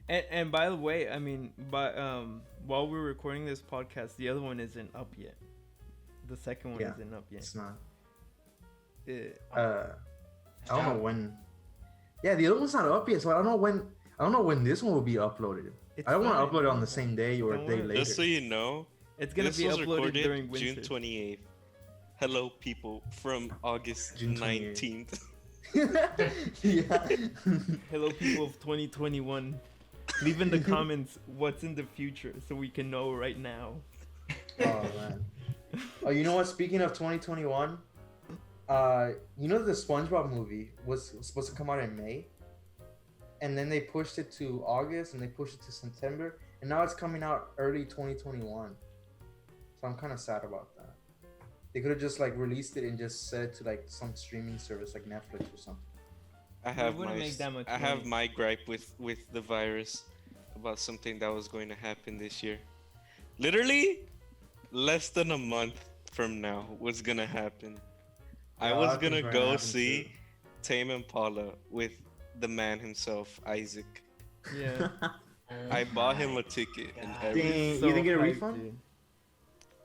C: And by the way, I mean, while we're recording this podcast, the other one isn't up yet. The second one
A: Yeah.
C: isn't up yet.
A: It's not.
C: Uh,
A: I don't know when. Yeah, the other one's not up yet, so I don't know when this one will be uploaded.
C: It's
A: I don't want
C: fine.
A: to upload it on the same day or a
C: Don't
A: day
C: worry.
A: later.
B: Just so you know,
C: It's gonna
B: this
C: be
B: was
C: uploaded
B: recorded
C: during winter.
B: June 28th. Hello, people, from August
A: June 28th.
B: 19th.
A: Yeah.
C: Hello, people of 2021. Leave in the comments what's in the future so we can know right now.
A: Oh man. Oh, you know what? Speaking of 2021, you know the SpongeBob movie was supposed to come out in May, and then they pushed it to August, and they pushed it to September, and now it's coming out early 2021. So I'm kind of sad about that. They could have just like released it and just set it to like some streaming service like Netflix or something.
B: I have
C: wouldn't
B: my
C: make that much
B: I have
C: money.
B: my gripe with the virus about something that was going to happen this year. Literally, less than a month from now, what's gonna happen? I
A: Yeah, a
B: was
A: lot of
B: gonna
A: things are
B: go
A: happen,
B: see
A: too.
B: Tame Impala with the man himself, Isaac.
C: Yeah.
B: I bought him a ticket and
D: God.
B: everything.
A: Dang, you
C: So
A: didn't get a
C: hyped,
A: refund?
C: dude.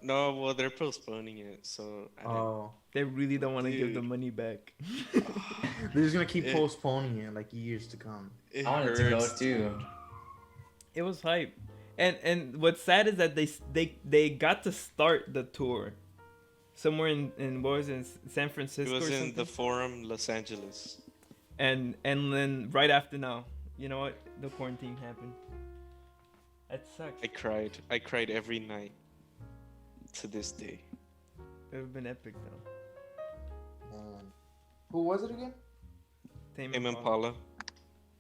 B: No, well, they're postponing it, so I didn't.
A: Oh,
C: They really don't want to give the
B: Dude.
C: money back.
A: they're just gonna keep
B: It-
A: postponing it like years to come.
B: It
D: I wanted to go
B: hurts.
D: too.
C: It was hype. And what's sad is that they got to start the tour somewhere in what was it, in San
B: It
C: Francisco
B: was
C: or
B: in
C: something?
B: the Forum, Los Angeles.
C: And then right after now, you know what? The quarantine happened. That sucks.
B: I cried. I cried every night to this day.
C: It would have been epic though.
A: Who was it again?
C: Tame
B: Tame
C: Impala.
B: Impala.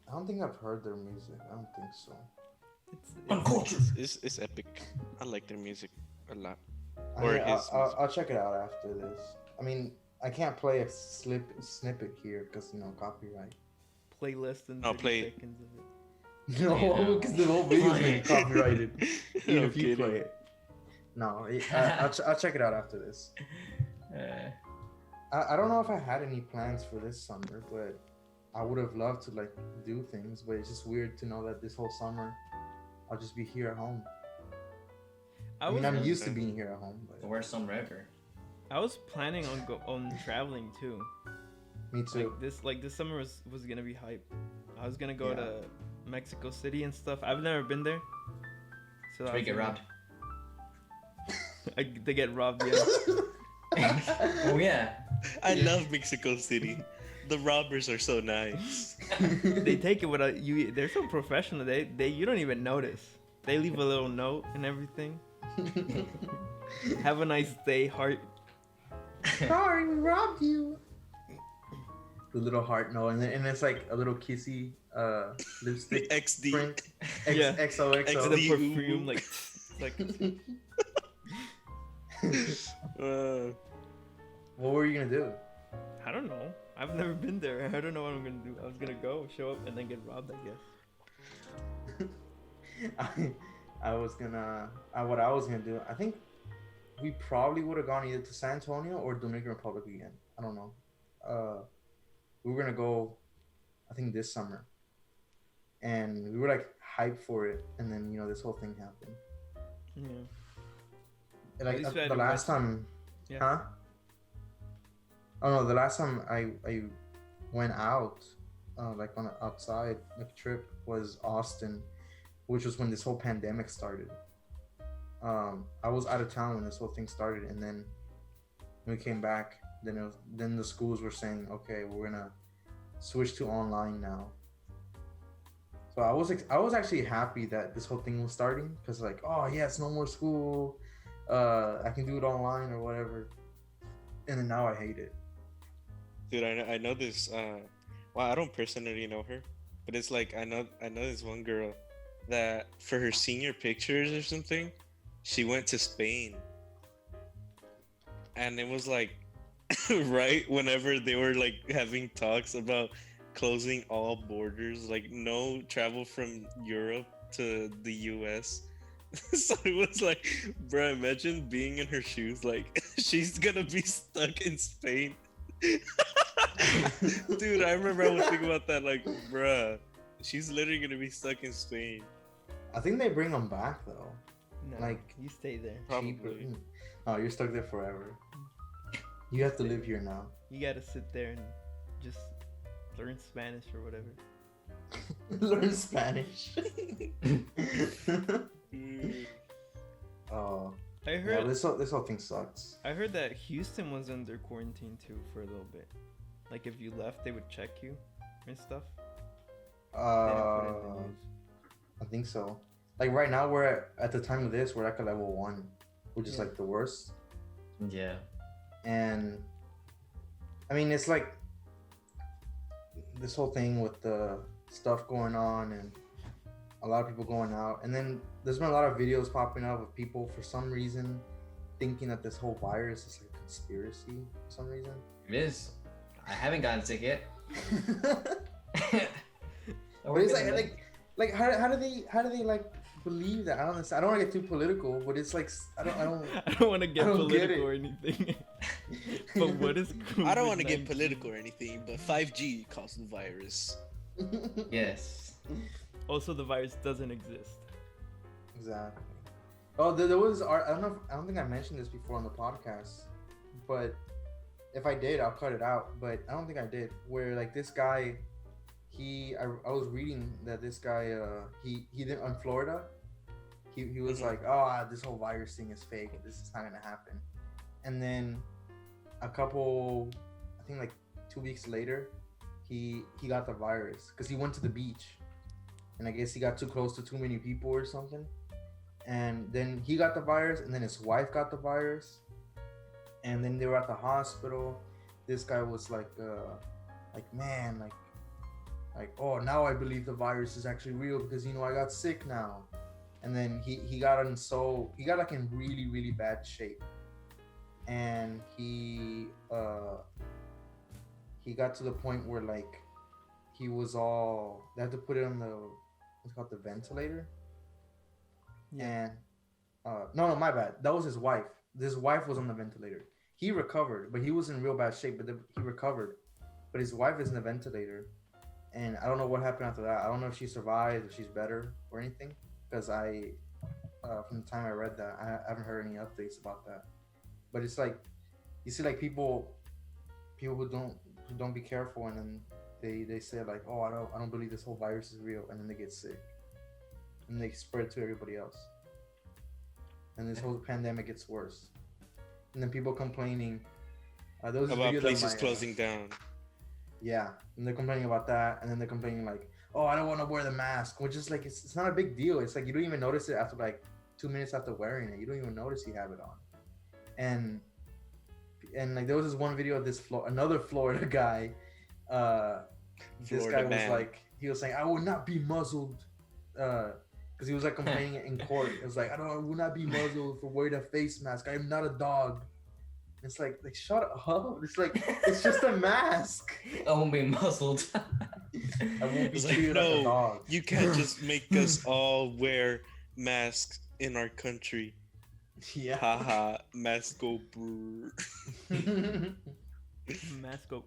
A: I don't think I've heard their music. I don't think so.
B: It's epic. I like their music a lot. Or his music.
A: I'll check it out after this. I mean, I can't play a snippet here because, you know, copyright.
C: Play less than
B: No,
C: 30
B: play it.
C: seconds of it.
A: No, because the whole video is getting copyrighted. Even
B: No
A: if you
B: kidding.
A: play it. No, I'll check it out after this. I don't know if I had any plans for this summer, but I would have loved to like do things. But it's just weird to know that this whole summer I'll just be here at home. I mean, I'm
C: was-
A: used to being here at home,
D: The
A: but
D: worst summer ever.
C: I was planning on traveling too.
A: me too.
C: Like this summer was gonna be hype. I was gonna go
A: Yeah.
C: to Mexico City and stuff. I've never been there. So
D: So we get robbed.
C: They get robbed, yeah.
D: Oh yeah.
B: I love Mexico City. The robbers are so nice.
C: They take it without you. They're so professional. They you don't even notice. They leave a little note and everything. Have a nice day, heart.
A: Sorry, we robbed you. The little heart note, and it's like a little kissy lipstick
B: XD.
A: print.
C: Yeah.
A: XOXO.
C: The
B: XD.
C: perfume, like
A: What were you gonna do?
C: I don't know. I've never been there. I don't know what I'm gonna do. I was gonna go, show up, and then get robbed, I guess.
A: I was gonna. What I was gonna do. I think we probably would have gone either to San Antonio or Dominican Republic again. I don't know. We were gonna go, I think this summer, and we were like hyped for it, and then this whole thing happened.
C: Yeah.
A: And, like
C: least we had
A: the
C: a
A: last time,
C: Yeah.
A: huh? Oh no, the last time I went out, like on an outside like trip was Austin, which was when this whole pandemic started. I was out of town when this whole thing started, and then when we came back, then the schools were saying, okay, we're gonna switch to online now. So I was actually happy that this whole thing was starting, because like, oh yes, no more school, I can do it online or whatever. And then now I hate it.
B: Dude, I know this. Well, I don't personally know her, but it's like I know this one girl that for her senior pictures or something, she went to Spain, and it was like right whenever they were like having talks about closing all borders, like no travel from Europe to the US. So it was like, bro, imagine being in her shoes. Like, she's gonna be stuck in Spain. Dude, I remember I was thinking about that. Like, bruh, she's literally gonna be stuck in Spain.
A: I think they bring them back though.
C: No,
A: Like,
C: you stay there.
B: Probably.
A: Oh, you're stuck there forever. You have to live here now.
C: You gotta sit there and just learn Spanish or whatever.
A: Learn Spanish.
B: Mm.
A: Oh,
C: I
A: yeah,
C: heard.
A: this whole thing sucks.
C: I heard that Houston was under quarantine too for a little bit. Like if you left, they would check you and stuff. They didn't put it in the news.
A: I think so. Like right now, at the time of this, we're like a level 1, which is
C: Yeah.
A: like the worst.
D: Yeah.
A: And I mean, it's like this whole thing with the stuff going on and a lot of people going out. And then there's been a lot of videos popping up of people for some reason thinking that this whole virus is like a conspiracy for some reason.
D: It is. I haven't gotten sick yet.
A: But it's like how do they like believe that? I don't understand. I don't want to get too political, but it's like I don't
C: I don't want to get
A: I don't get
C: political
A: it.
C: or anything. But what is?
B: I don't want to get
C: COVID-19?
B: political or anything, but 5G caused the virus.
D: Yes.
C: Also, the virus doesn't exist.
A: Exactly. Oh, there was I don't think I mentioned this before on the podcast, but if I did, I'll cut it out. But I don't think I did. Where like this guy, I was reading that this guy he did on Florida. He was
B: Mhm.
A: like, oh, this whole virus thing is fake. This is not gonna happen. And then I think like 2 weeks later, he got the virus because he went to the beach, and I guess he got too close to too many people or something. And then he got the virus, and then his wife got the virus, and then they were at the hospital. This guy was like man, like oh, now I believe the virus is actually real because I got sick now. And then he got like in really, really bad shape, and he got to the point where like they had to put it on what's called the ventilator.
C: Yeah.
A: And no, my bad. That was his wife. His wife was on the ventilator. He recovered, but he was in real bad shape. But he recovered, but his wife is in the ventilator, and I don't know what happened after that. I don't know if she survived, if she's better or anything, because from the time I read that, I haven't heard any updates about that. But it's like you see like people who don't be careful, and then they say like, oh, I don't believe this whole virus is real, and then they get sick, and they spread it to everybody else, and this whole pandemic gets worse. And then people complaining, There was a
B: About
A: video
B: places
A: that
B: closing down.
A: yeah, and they're complaining about that, and then they're complaining like, oh, I don't want to wear the mask, which is like it's not a big deal. It's like you don't even notice it after like 2 minutes after wearing it. You don't even notice you have it on, and like there was this one video of another Florida guy. This
B: Florida
A: guy was
B: man.
A: like, he was saying, I will not be muzzled, because he was like complaining in court. It was like, I will not be muzzled for wearing a face mask. I am not a dog. It's like shut up. It's like it's just a mask.
D: I won't be muzzled.
A: I won't be
B: It's like,
A: treated like a
B: no,
A: dog.
B: you can't just make us all wear masks in our country.
A: Yeah.
B: Haha, mask go brr.
C: Mask go.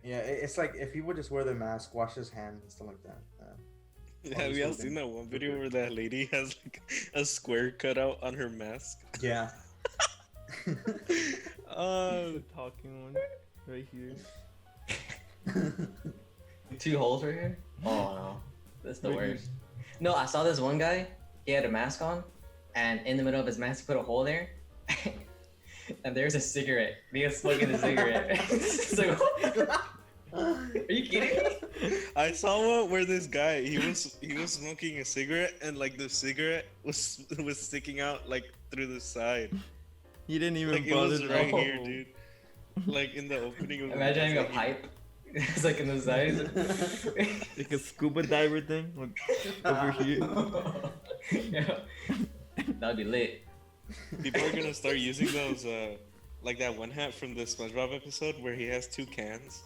A: Yeah, it's like if he would just wear the mask, wash his hands and stuff like that.
B: Have y'all seen that one video where that lady has like a square cutout on her mask?
A: Yeah.
C: The talking one right here.
D: 2 holes right here? Oh no. That's the worst. No, I saw this one guy, he had a mask on, and in the middle of his mask, he put a hole there. And there's a cigarette. He was smoking the cigarette. So, are you kidding me?
B: I saw one where this guy he was smoking a cigarette and like the cigarette was sticking out like through the side.
C: He didn't even
B: Like it
C: bother
B: was
C: to-
B: right here, dude. Like in the opening of
D: Imagine having a
B: like,
D: pipe. It's like in the size.
C: Like a scuba diver thing, like over here.
D: Yeah. That'd be lit.
B: People are gonna start using those like that one hat from the SpongeBob episode where he has 2 cans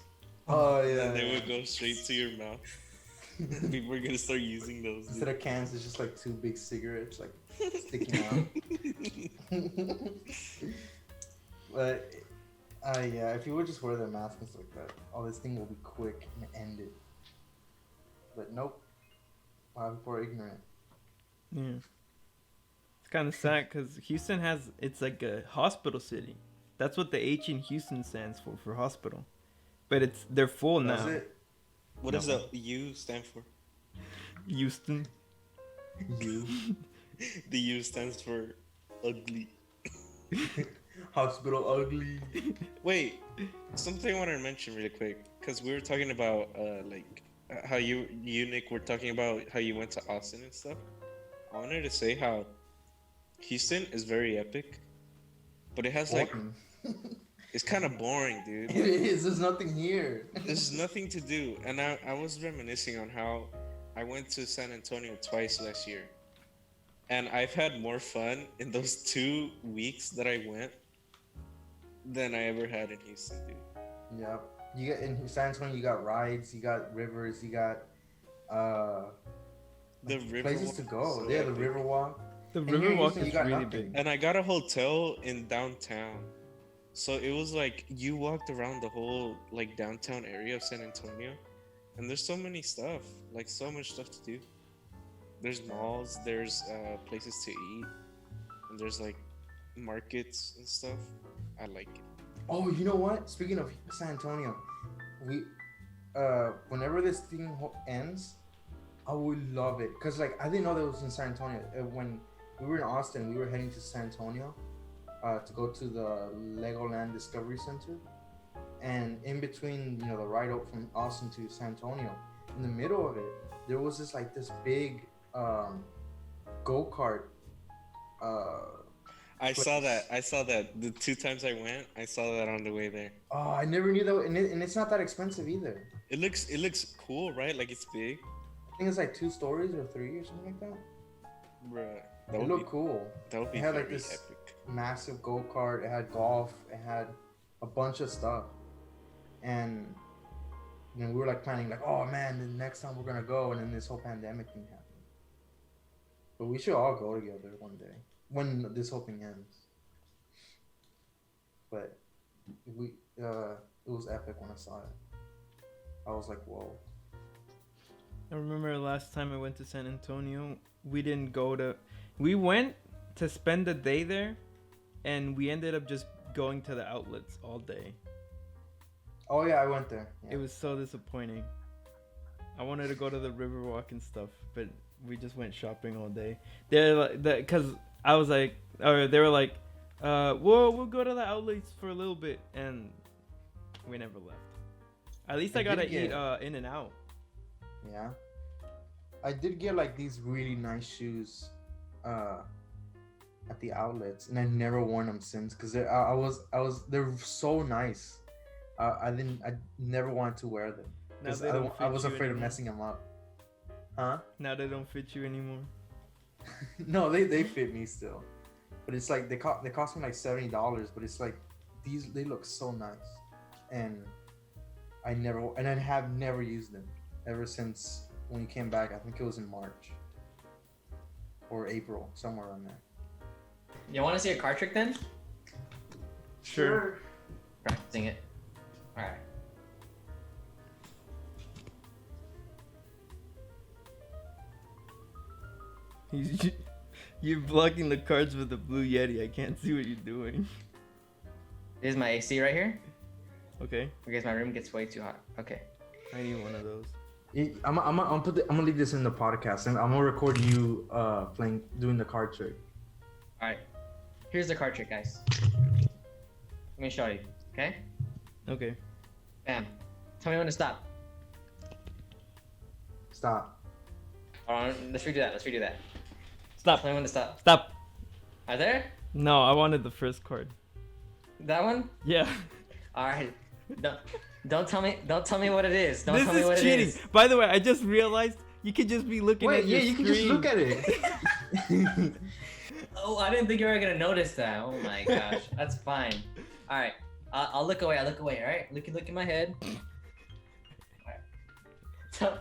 A: Oh yeah.
B: and they would go straight to your mouth. People are gonna start using those.
A: Instead of cans, it's just like 2 big cigarettes like sticking out. But yeah, if you would just wear the mask and stuff like that, all this thing will be quick and ended. But nope, a lot of people are ignorant.
C: Yeah. It's kind of sad because Houston it's like a hospital city. That's what the H in Houston stands for hospital. But they're full
A: That's
C: now.
A: it.
B: What does the U stand for?
C: Houston.
A: You
B: The U stands for ugly.
A: hospital ugly.
B: Wait, something I wanted to mention really quick because we were talking about like how you Nick were talking about how you went to Austin and stuff. I wanted to say how Houston is very epic, but it has like
A: Boring.
B: it's kind of boring, dude.
A: It is. There's nothing here.
B: There's nothing to do, and I was reminiscing on how I went to San Antonio twice last year, and I've had more fun in those 2 weeks that I went than I ever had in Houston, dude.
A: Yeah. You got in San Antonio. You got rides. You got rivers. You got
B: The river
A: places to
B: walk
A: go.
B: is so
A: Yeah, the
B: epic.
A: river walk.
C: The
A: And here in
C: Riverwalk
A: Houston, you
C: is
A: got
C: really
A: nothing.
C: big.
B: And I got a hotel in downtown. So it was like you walked around the whole like downtown area of San Antonio. And there's so many stuff, like so much stuff to do. There's malls, there's places to eat, and there's like markets and stuff. I like it.
A: Oh, you know what? Speaking of San Antonio, we whenever this thing ends, I would love it because like I didn't know that it was in San Antonio. When we were in Austin, we were heading to San Antonio to go to the Legoland Discovery Center, and in between, the ride up from Austin to San Antonio, in the middle of it, there was this big go-kart.
B: I saw that. The 2 times I went, I saw that on the way there.
A: Oh, I never knew that, and it's not that expensive either.
B: It looks cool, right? Like it's big.
A: I think it's like 2 stories or 3 or something like that.
B: Bruh.
A: It looked cool.
B: That would be
A: It had
B: very
A: like this
B: epic.
A: massive go-kart. It had golf. It had a bunch of stuff, and we were like planning, like, oh man, the next time we're gonna go, and then this whole pandemic thing happened. But we should all go together one day when this whole thing ends. But it was epic when I saw it. I was like, whoa.
C: I remember last time I went to San Antonio, we went to spend the day there, and we ended up just going to the outlets all day.
A: Oh yeah, I went there. Yeah.
C: It was so disappointing. I wanted to go to the Riverwalk and stuff, but we just went shopping all day. They're like, because I was like, or they were like, We'll go to the outlets for a little bit, and we never left. At least I gotta eat In and Out.
A: Yeah. I did get like these really nice shoes at the outlets, and I've never worn them since because they're so nice. I never wanted to wear them because I was afraid of messing them up. Huh?
C: Now they don't fit you anymore.
A: No, they fit me still, but it's like they cost me like $70, but it's like they look so nice, and I have never used them ever since when you came back. I think it was in March or April, somewhere around there.
D: You want to see a card trick then?
C: Sure.
D: Practicing it. All right.
C: You're blocking the cards with the blue Yeti. I can't see what you're doing.
D: This is my AC right here.
C: Okay.
D: Because my room gets way too hot. Okay.
C: I need one of those.
A: I'm gonna leave this in the podcast, and I'm gonna record you doing the card trick.
D: All right. Here's the card trick, guys. Let me show you. Okay.
C: Okay.
D: Bam. Tell me when to stop.
A: Stop.
D: Hold on. Let's redo that.
C: Stop.
D: Tell me when to stop.
C: Stop.
D: Are there?
C: No, I wanted the first card.
D: That one?
C: Yeah.
D: All right. Don't tell me what it is. Don't
C: This
D: tell me what
C: is cheating.
D: it is.
C: By the way, I just realized you could just be looking at your
A: you
C: screen.
A: can just look at it.
D: Oh, I didn't think you were gonna notice that. Oh my gosh, that's fine. All right, I'll look away. All right, look in my head. All right. Tell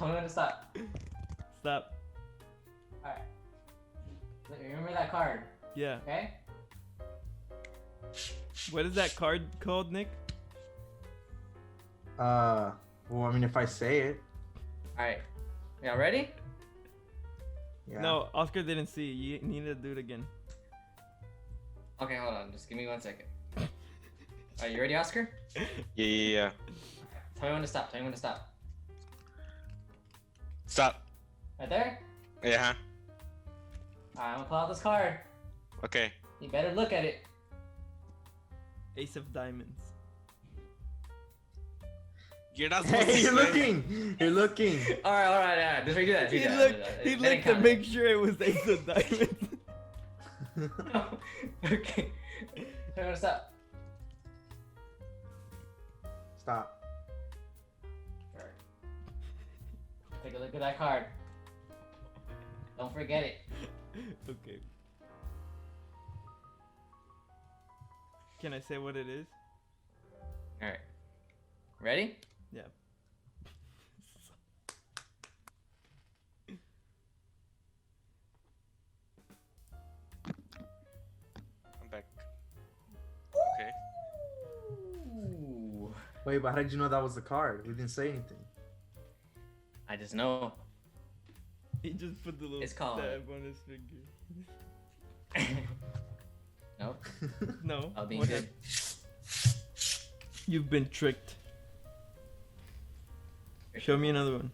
D: me when to stop.
C: Stop.
D: All right. Remember that card,
C: Yeah.
D: okay?
C: What is that card called, Nick?
A: Well, I mean, if I say it.
D: All right. Y'all ready?
A: Yeah.
C: No, Oscar didn't see. You need to do it again.
D: Okay, hold on. Just give me 1 second. Are you ready, Oscar?
B: Yeah.
D: Tell me when to stop.
B: Stop.
D: Right there.
B: Yeah.
D: All right, I'm gonna pull out this card.
B: Okay.
D: You better look at it.
C: Ace of Diamonds.
B: You're not supposed
A: Hey,
B: to
A: you're
B: say-
A: looking. You're looking.
D: All right. Just redo that.
C: He
D: That
C: looked
D: didn't
C: to
D: count.
C: make sure it was Ace of Diamonds.
D: Okay. Tell me when to stop.
A: Stop.
D: Alright. Take a look at that card. Don't forget it.
C: Okay. Can I say what it is?
D: Alright. Ready?
C: Yeah.
B: I'm back. Okay.
D: Ooh.
A: Wait, but how did you know that was the card? We didn't say anything.
D: I just know.
C: He just put the little
D: It's called-
C: stab on his finger.
D: Nope.
C: No.
D: I'll be
C: what
D: good.
C: You've been tricked. Show me another one.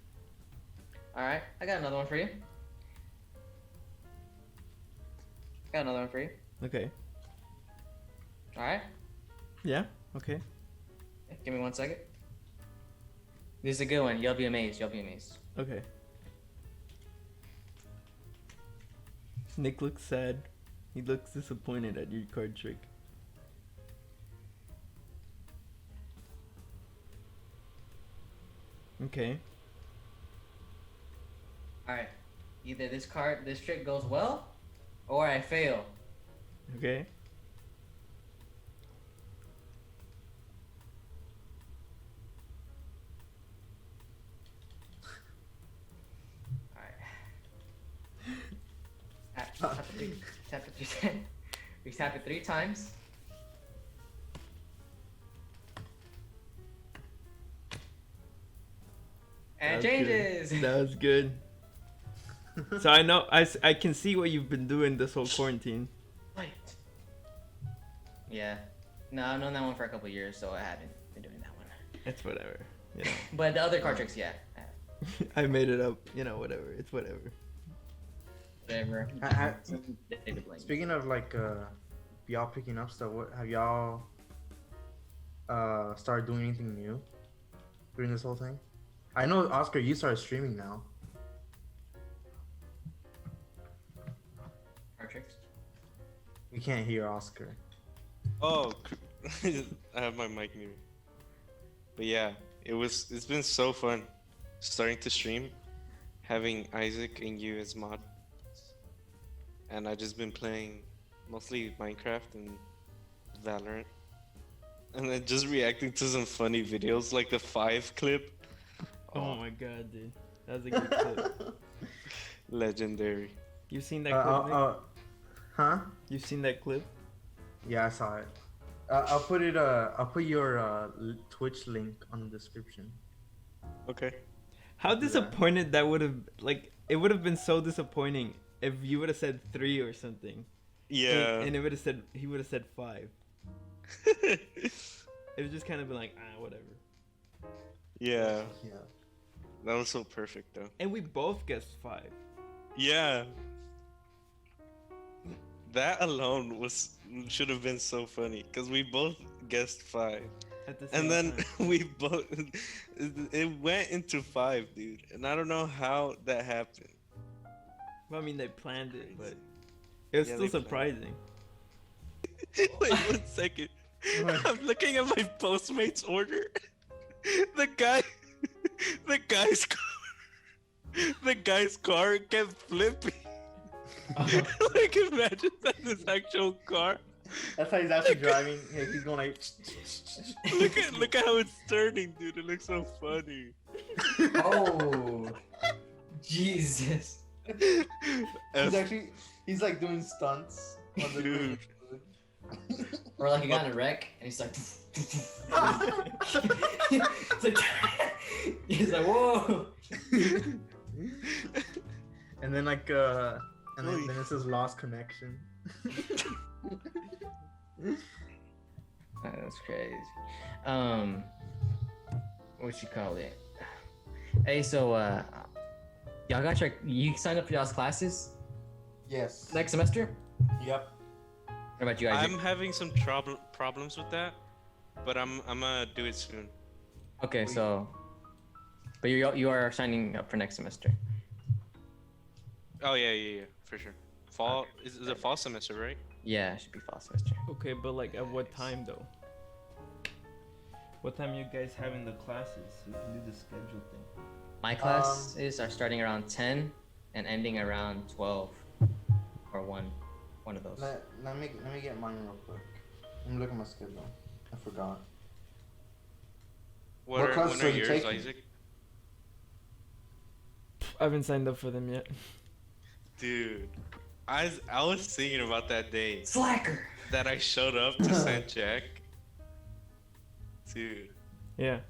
D: Alright, I got another one for you.
C: Okay.
D: Alright.
C: Yeah. Okay.
D: Give me 1 second. This is a good one. You'll be amazed.
C: Okay. Nick looks sad. He looks disappointed at your card trick. Okay.
D: Alright. Either this trick goes well, or I fail.
C: Okay.
D: Alright. Tap it 3 times. And it changes.
C: That was good. So I know I can see what you've been doing this whole quarantine.
D: Wait. Yeah. No, I've known that one for a couple years, so I haven't been doing that one.
C: It's whatever. You know.
D: But the other card tricks, yeah.
C: I made it up. You know, whatever. It's whatever.
D: Whatever.
A: I-
D: David Blaine.
A: Speaking of like y'all picking up stuff. What have y'all started doing anything new during this whole thing? I know Oscar, you started streaming now.
D: Matrix.
A: We can't hear Oscar.
B: Oh, I have my mic muted. But yeah, it's been so fun starting to stream, having Isaac and you as mods. And I just been playing mostly Minecraft and Valorant. And then just reacting to some funny videos like the 5 clip.
C: Oh my god, dude. That was a good clip.
B: Legendary.
C: You've seen that clip, Nick?
A: Huh?
C: You've seen that clip?
A: Yeah, I saw it. I'll put it. I'll put your Twitch link on the description.
B: Okay.
C: How disappointed that would have, like, it would have been so disappointing if you would have said 3 or something.
B: Yeah.
C: And it would have said, he would have said 5. It would just kind of been like, whatever.
B: Yeah.
A: Yeah.
B: That was so perfect though.
C: And we both guessed 5.
B: Yeah. That alone should have been so funny because we both guessed 5.
C: At the same
B: And then
C: time.
B: we both it went into 5, dude. And I don't know how that happened.
C: Well, I mean, they planned it, but it was
B: Yeah,
C: still
B: they planned
C: surprising.
B: Wait 1 second. I'm looking at my Postmates order. The guy's car kept flipping. Like imagine that's his actual car.
A: That's how he's actually driving. Hey, he's going like.
B: Look at how it's turning, dude. It looks so funny.
D: Oh, Jesus.
A: He's like doing stunts on the
B: Dude.
D: Or like he got in a wreck and he's like, he's like, whoa.
A: And then then it says lost connection.
D: That's crazy. What you call it? Hey, so y'all got you signed up for y'all's classes
A: Yes.
D: next semester?
A: Yep.
D: What about you guys?
B: I'm having some problems with that, but I'm gonna do it soon.
D: Okay, so, but you are signing up for next semester.
B: Oh yeah, for sure. Fall is a fall semester, right?
D: Yeah, it should be fall semester.
C: Okay, but like at what time though? What time you guys having the classes? So you can do the schedule thing.
D: My classes are starting around 10 and ending around 12 or 1 of those.
A: Let me get mine real quick. Let me look at my schedule. I forgot. What
B: When
A: classes
B: are
A: are you
B: yours,
A: taking?
B: Isaac?
C: I haven't signed up for them yet.
B: Dude, I was thinking about that day
D: Slacker.
B: that I showed up to San Jack. Dude,
C: Yeah,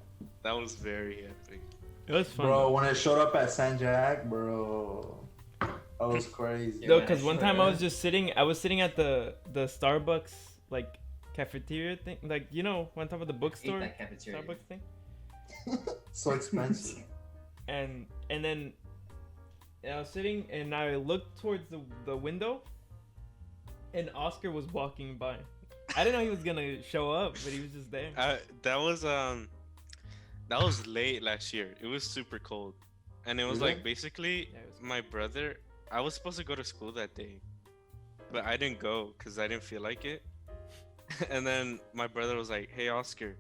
B: that was very epic.
C: it was fun.
A: Bro, when I showed up at San Jack, bro, that was crazy.
C: No,
D: Yeah,
C: because one
D: sure,
C: time I was
D: man.
C: just sitting. I was sitting at the Starbucks like cafeteria thing, like one time at the
D: Eat
C: bookstore
D: that cafeteria.
C: Starbucks thing,
A: So expensive.
C: and then I was sitting and I looked towards the window, and Oscar was walking by. I didn't know he was gonna show up, but he was just there.
B: That was late last year. It was super cold, and it was
A: Really?
B: like basically
C: Yeah, it was
B: my brother. I was supposed to go to school that day, but I didn't go because I didn't feel like it. And then my brother was like, "Hey Oscar,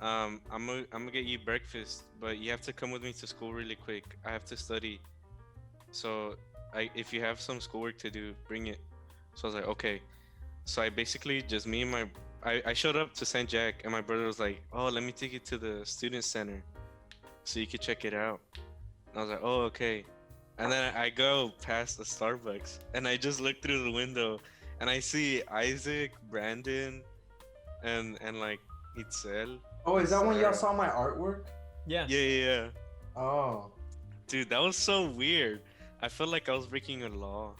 B: I'm gonna get you breakfast, but you have to come with me to school really quick. I have to study. So if you have some schoolwork to do, bring it." So I was like, "Okay." So I basically just me and I showed up to St. Jack, and my brother was like, "Oh, let me take you to the student center so you can check it out." And I was like, "Oh, okay." And then I go past the Starbucks, and I just look through the window, and I see Isaac, Brandon, and like Itzel.
A: Oh, is that when y'all saw my artwork?
C: Yeah.
B: Yeah.
A: Oh.
B: Dude, that was so weird. I felt like I was breaking a law.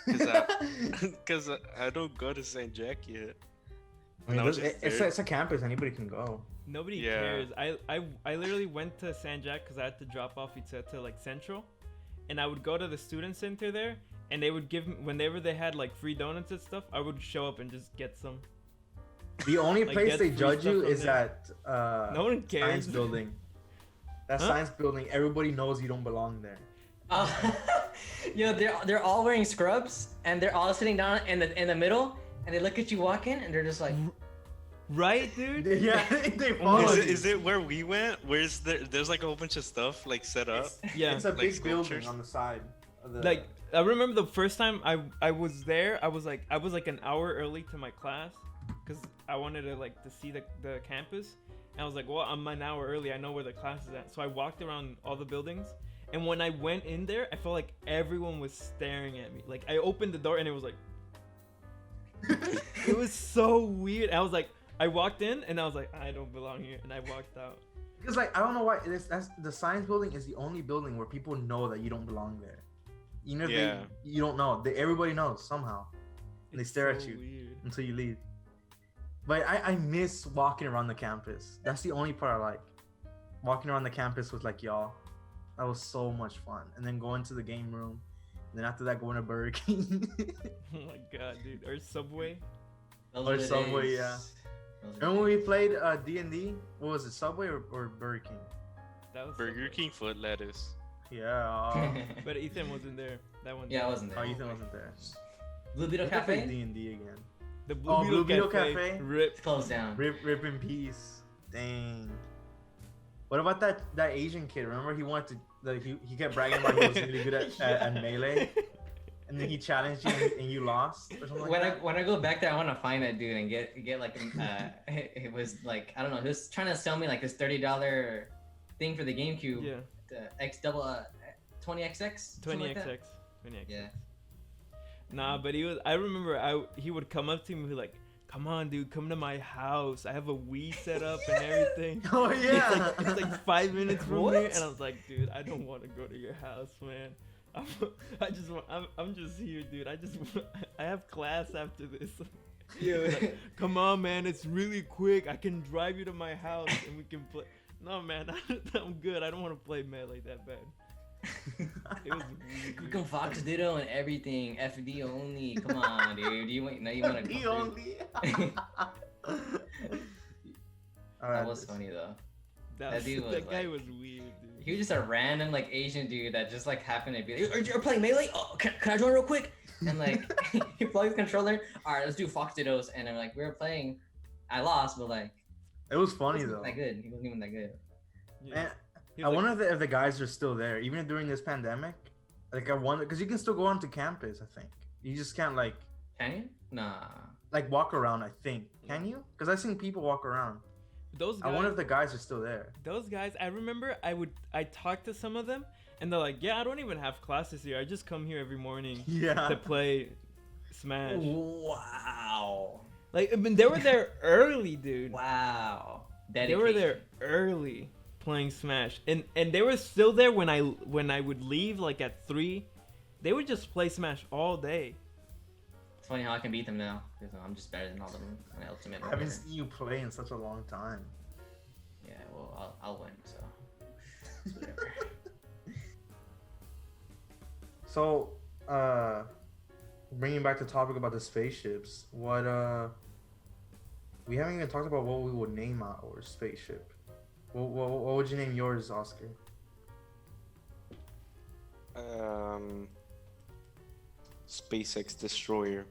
B: Because I don't go to St. Jack yet.
A: I mean,
B: I was just there.
A: it's a campus. Anybody can go.
C: Nobody
B: Yeah.
C: cares. I literally went to San Jack because I had to drop off Itzel to like Central, and I would go to the student center there, and they would give me whenever they had like free donuts and stuff. I would show up and just get some.
A: The only
C: Like,
A: place
C: get
A: they
C: free
A: judge
C: stuff
A: you
C: from
A: is
C: there.
A: at
C: No one cares.
A: science building. That
C: Huh?
A: science building, everybody knows you don't belong there.
D: Yo, they're all wearing scrubs and they're all sitting down in the middle and they look at you walk in and they're just like,
C: Right, dude?
A: Yeah, they follow
B: Is
A: you.
B: is it where we went? Where's there's like a whole bunch of stuff like set up?
C: Yeah.
A: It's a
B: Like
A: big
B: sculptures?
A: building on the side. Of the,
C: Like I remember the first time I was there, I was like an hour early to my class because I wanted to see the campus. And I was like, well, I'm an hour early. I know where the class is at. So I walked around all the buildings. And when I went in there, I felt like everyone was staring at me. Like I opened the door and it was like, it was so weird. I was like, I walked in and I was like, I don't belong here, and I walked out.
A: because like I don't know why that's the science building is the only building where people know that you don't belong there. You know,
B: Yeah.
A: you don't know. Everybody knows somehow. And they
C: It's
A: stare
C: so
A: at you
C: Weird.
A: until you leave. But I miss walking around the campus. That's the only part I like. Walking around the campus with like y'all. That was so much fun. And then going to the game room. And then after that going to Burger King.
C: Oh my god, dude. Or Subway.
D: those
A: Or
D: were the
A: Subway,
D: days.
A: yeah.
D: Those were
A: Remember
D: the
A: when we
D: days.
A: played D&D? What was it, Subway or Burger King?
C: That was
B: Burger
C: Subway.
B: King foot lettuce.
A: Yeah.
C: But Ethan wasn't there. That one.
D: Yeah, I wasn't
A: Oh,
D: there.
A: Ethan wasn't there.
D: Blue Beetle
A: We could play
D: Cafe
A: D&D again.
C: The
A: Oh, Blue Beetle Cafe?
C: Rip.
D: closed down.
A: Rip in peace. Dang. What about that Asian kid? Remember he wanted to he kept bragging about he was really good at melee, and then he challenged you and you lost or something like
D: When
A: that.
D: I go back there, I want to find that dude and get like it was like I don't know. He was trying to sell me like this $30 thing for the GameCube.
C: Yeah.
D: The X double 20XX.
C: 20XX. 20XX.
D: Yeah.
C: Nah, but I remember he would come up to me and be like, come on, dude, come to my house. I have a Wii set up and everything.
A: Oh yeah.
C: It's like 5 minutes from
D: What?
C: here, and I was like, dude, I don't want to go to your house, man. I'm just here, dude. I have class after this.
D: Yeah.
C: Like, come on, man, it's really quick. I can drive you to my house and we can play. No, man, I'm good. I don't want to play Melee that bad. It was weird.
D: You can Fox Ditto and everything. FD only. Come on, dude. You want to
A: He only.
D: That was funny though. That dude was
C: That guy
D: like-
C: was weird, dude.
D: He was just a random like Asian dude that just like happened to be like, you're playing Melee? Oh, can I join real quick? And like he plugs the controller. All right, let's do Fox Dittos. And I'm like, we were playing. I lost, but like
A: It was
D: he
A: funny
D: wasn't
A: though.
D: that good. He wasn't even that good.
C: Yeah.
A: Man,
C: He
A: I
C: was like,
A: wonder if the guys are still there, even during this pandemic. Like I wonder, because you can still go onto campus. I think you just can't like
D: Can you? Nah.
A: walk around. I think can you? Because I've seen people walk around.
C: those
A: I wonder
C: guys,
A: if the guys are still there.
C: those guys, I remember I talked to some of them, and they're like, yeah, I don't even have classes here. I just come here every morning to
A: Yeah.
C: play Smash.
D: Wow.
C: Like, I mean, they were there early, dude.
D: Wow.
C: They were there early playing Smash, and they were still there when I would leave like at 3. They would just play Smash all day.
D: It's funny how I can beat them now because I'm just better than all of them on the Ultimate.
A: I haven't seen you play in such a long time.
D: Yeah, well, I'll win. So it's whatever.
A: So, bringing back the topic about the spaceships, what we haven't even talked about what we would name our spaceship. What would you name yours, Oscar?
B: SpaceX Destroyer.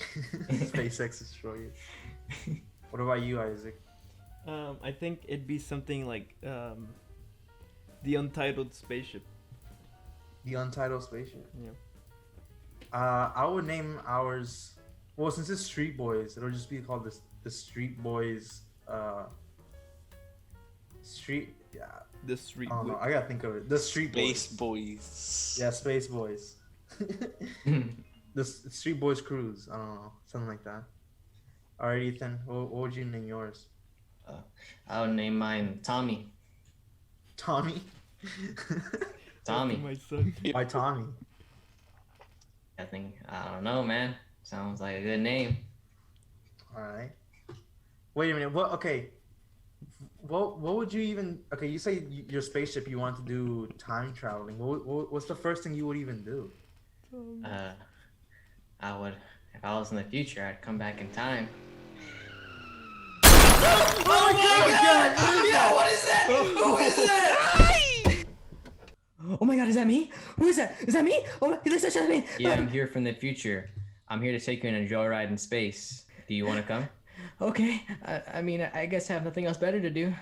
A: SpaceX Destroyer. What about you, Isaac?
C: I think it'd be something like the Untitled Spaceship.
A: The Untitled Spaceship.
C: Yeah.
A: I would name ours. Well, since it's Street Boys, it'll just be called the Street Boys. Street. Yeah.
C: The Street
A: I don't know.
C: Boy.
A: I gotta think of it. The Street
B: Space
A: Boys.
B: Boys.
A: Yeah, Space Boys. The Street Boys Cruise. I don't know, something like that. All right, Ethan. What would you name yours?
D: I would name mine Tommy.
A: Tommy.
D: Tommy.
C: My son.
A: Why Tommy?
D: I don't know, man. Sounds like a good name.
A: All right. Wait a minute. What? Okay. What would you even? Okay, you say your spaceship. You want to do time traveling. What's the first thing you would even do?
D: I would, if I was in the future, I'd come back in time.
A: Oh my God!
D: Yeah, what is that? Who is that?
E: Oh my God, is that me? Who is that? Is that me? Oh, this is me.
D: Yeah, I'm here from the future. I'm here to take you on a joyride in space. Do you want to come?
E: Okay. I mean, I guess I have nothing else better to do.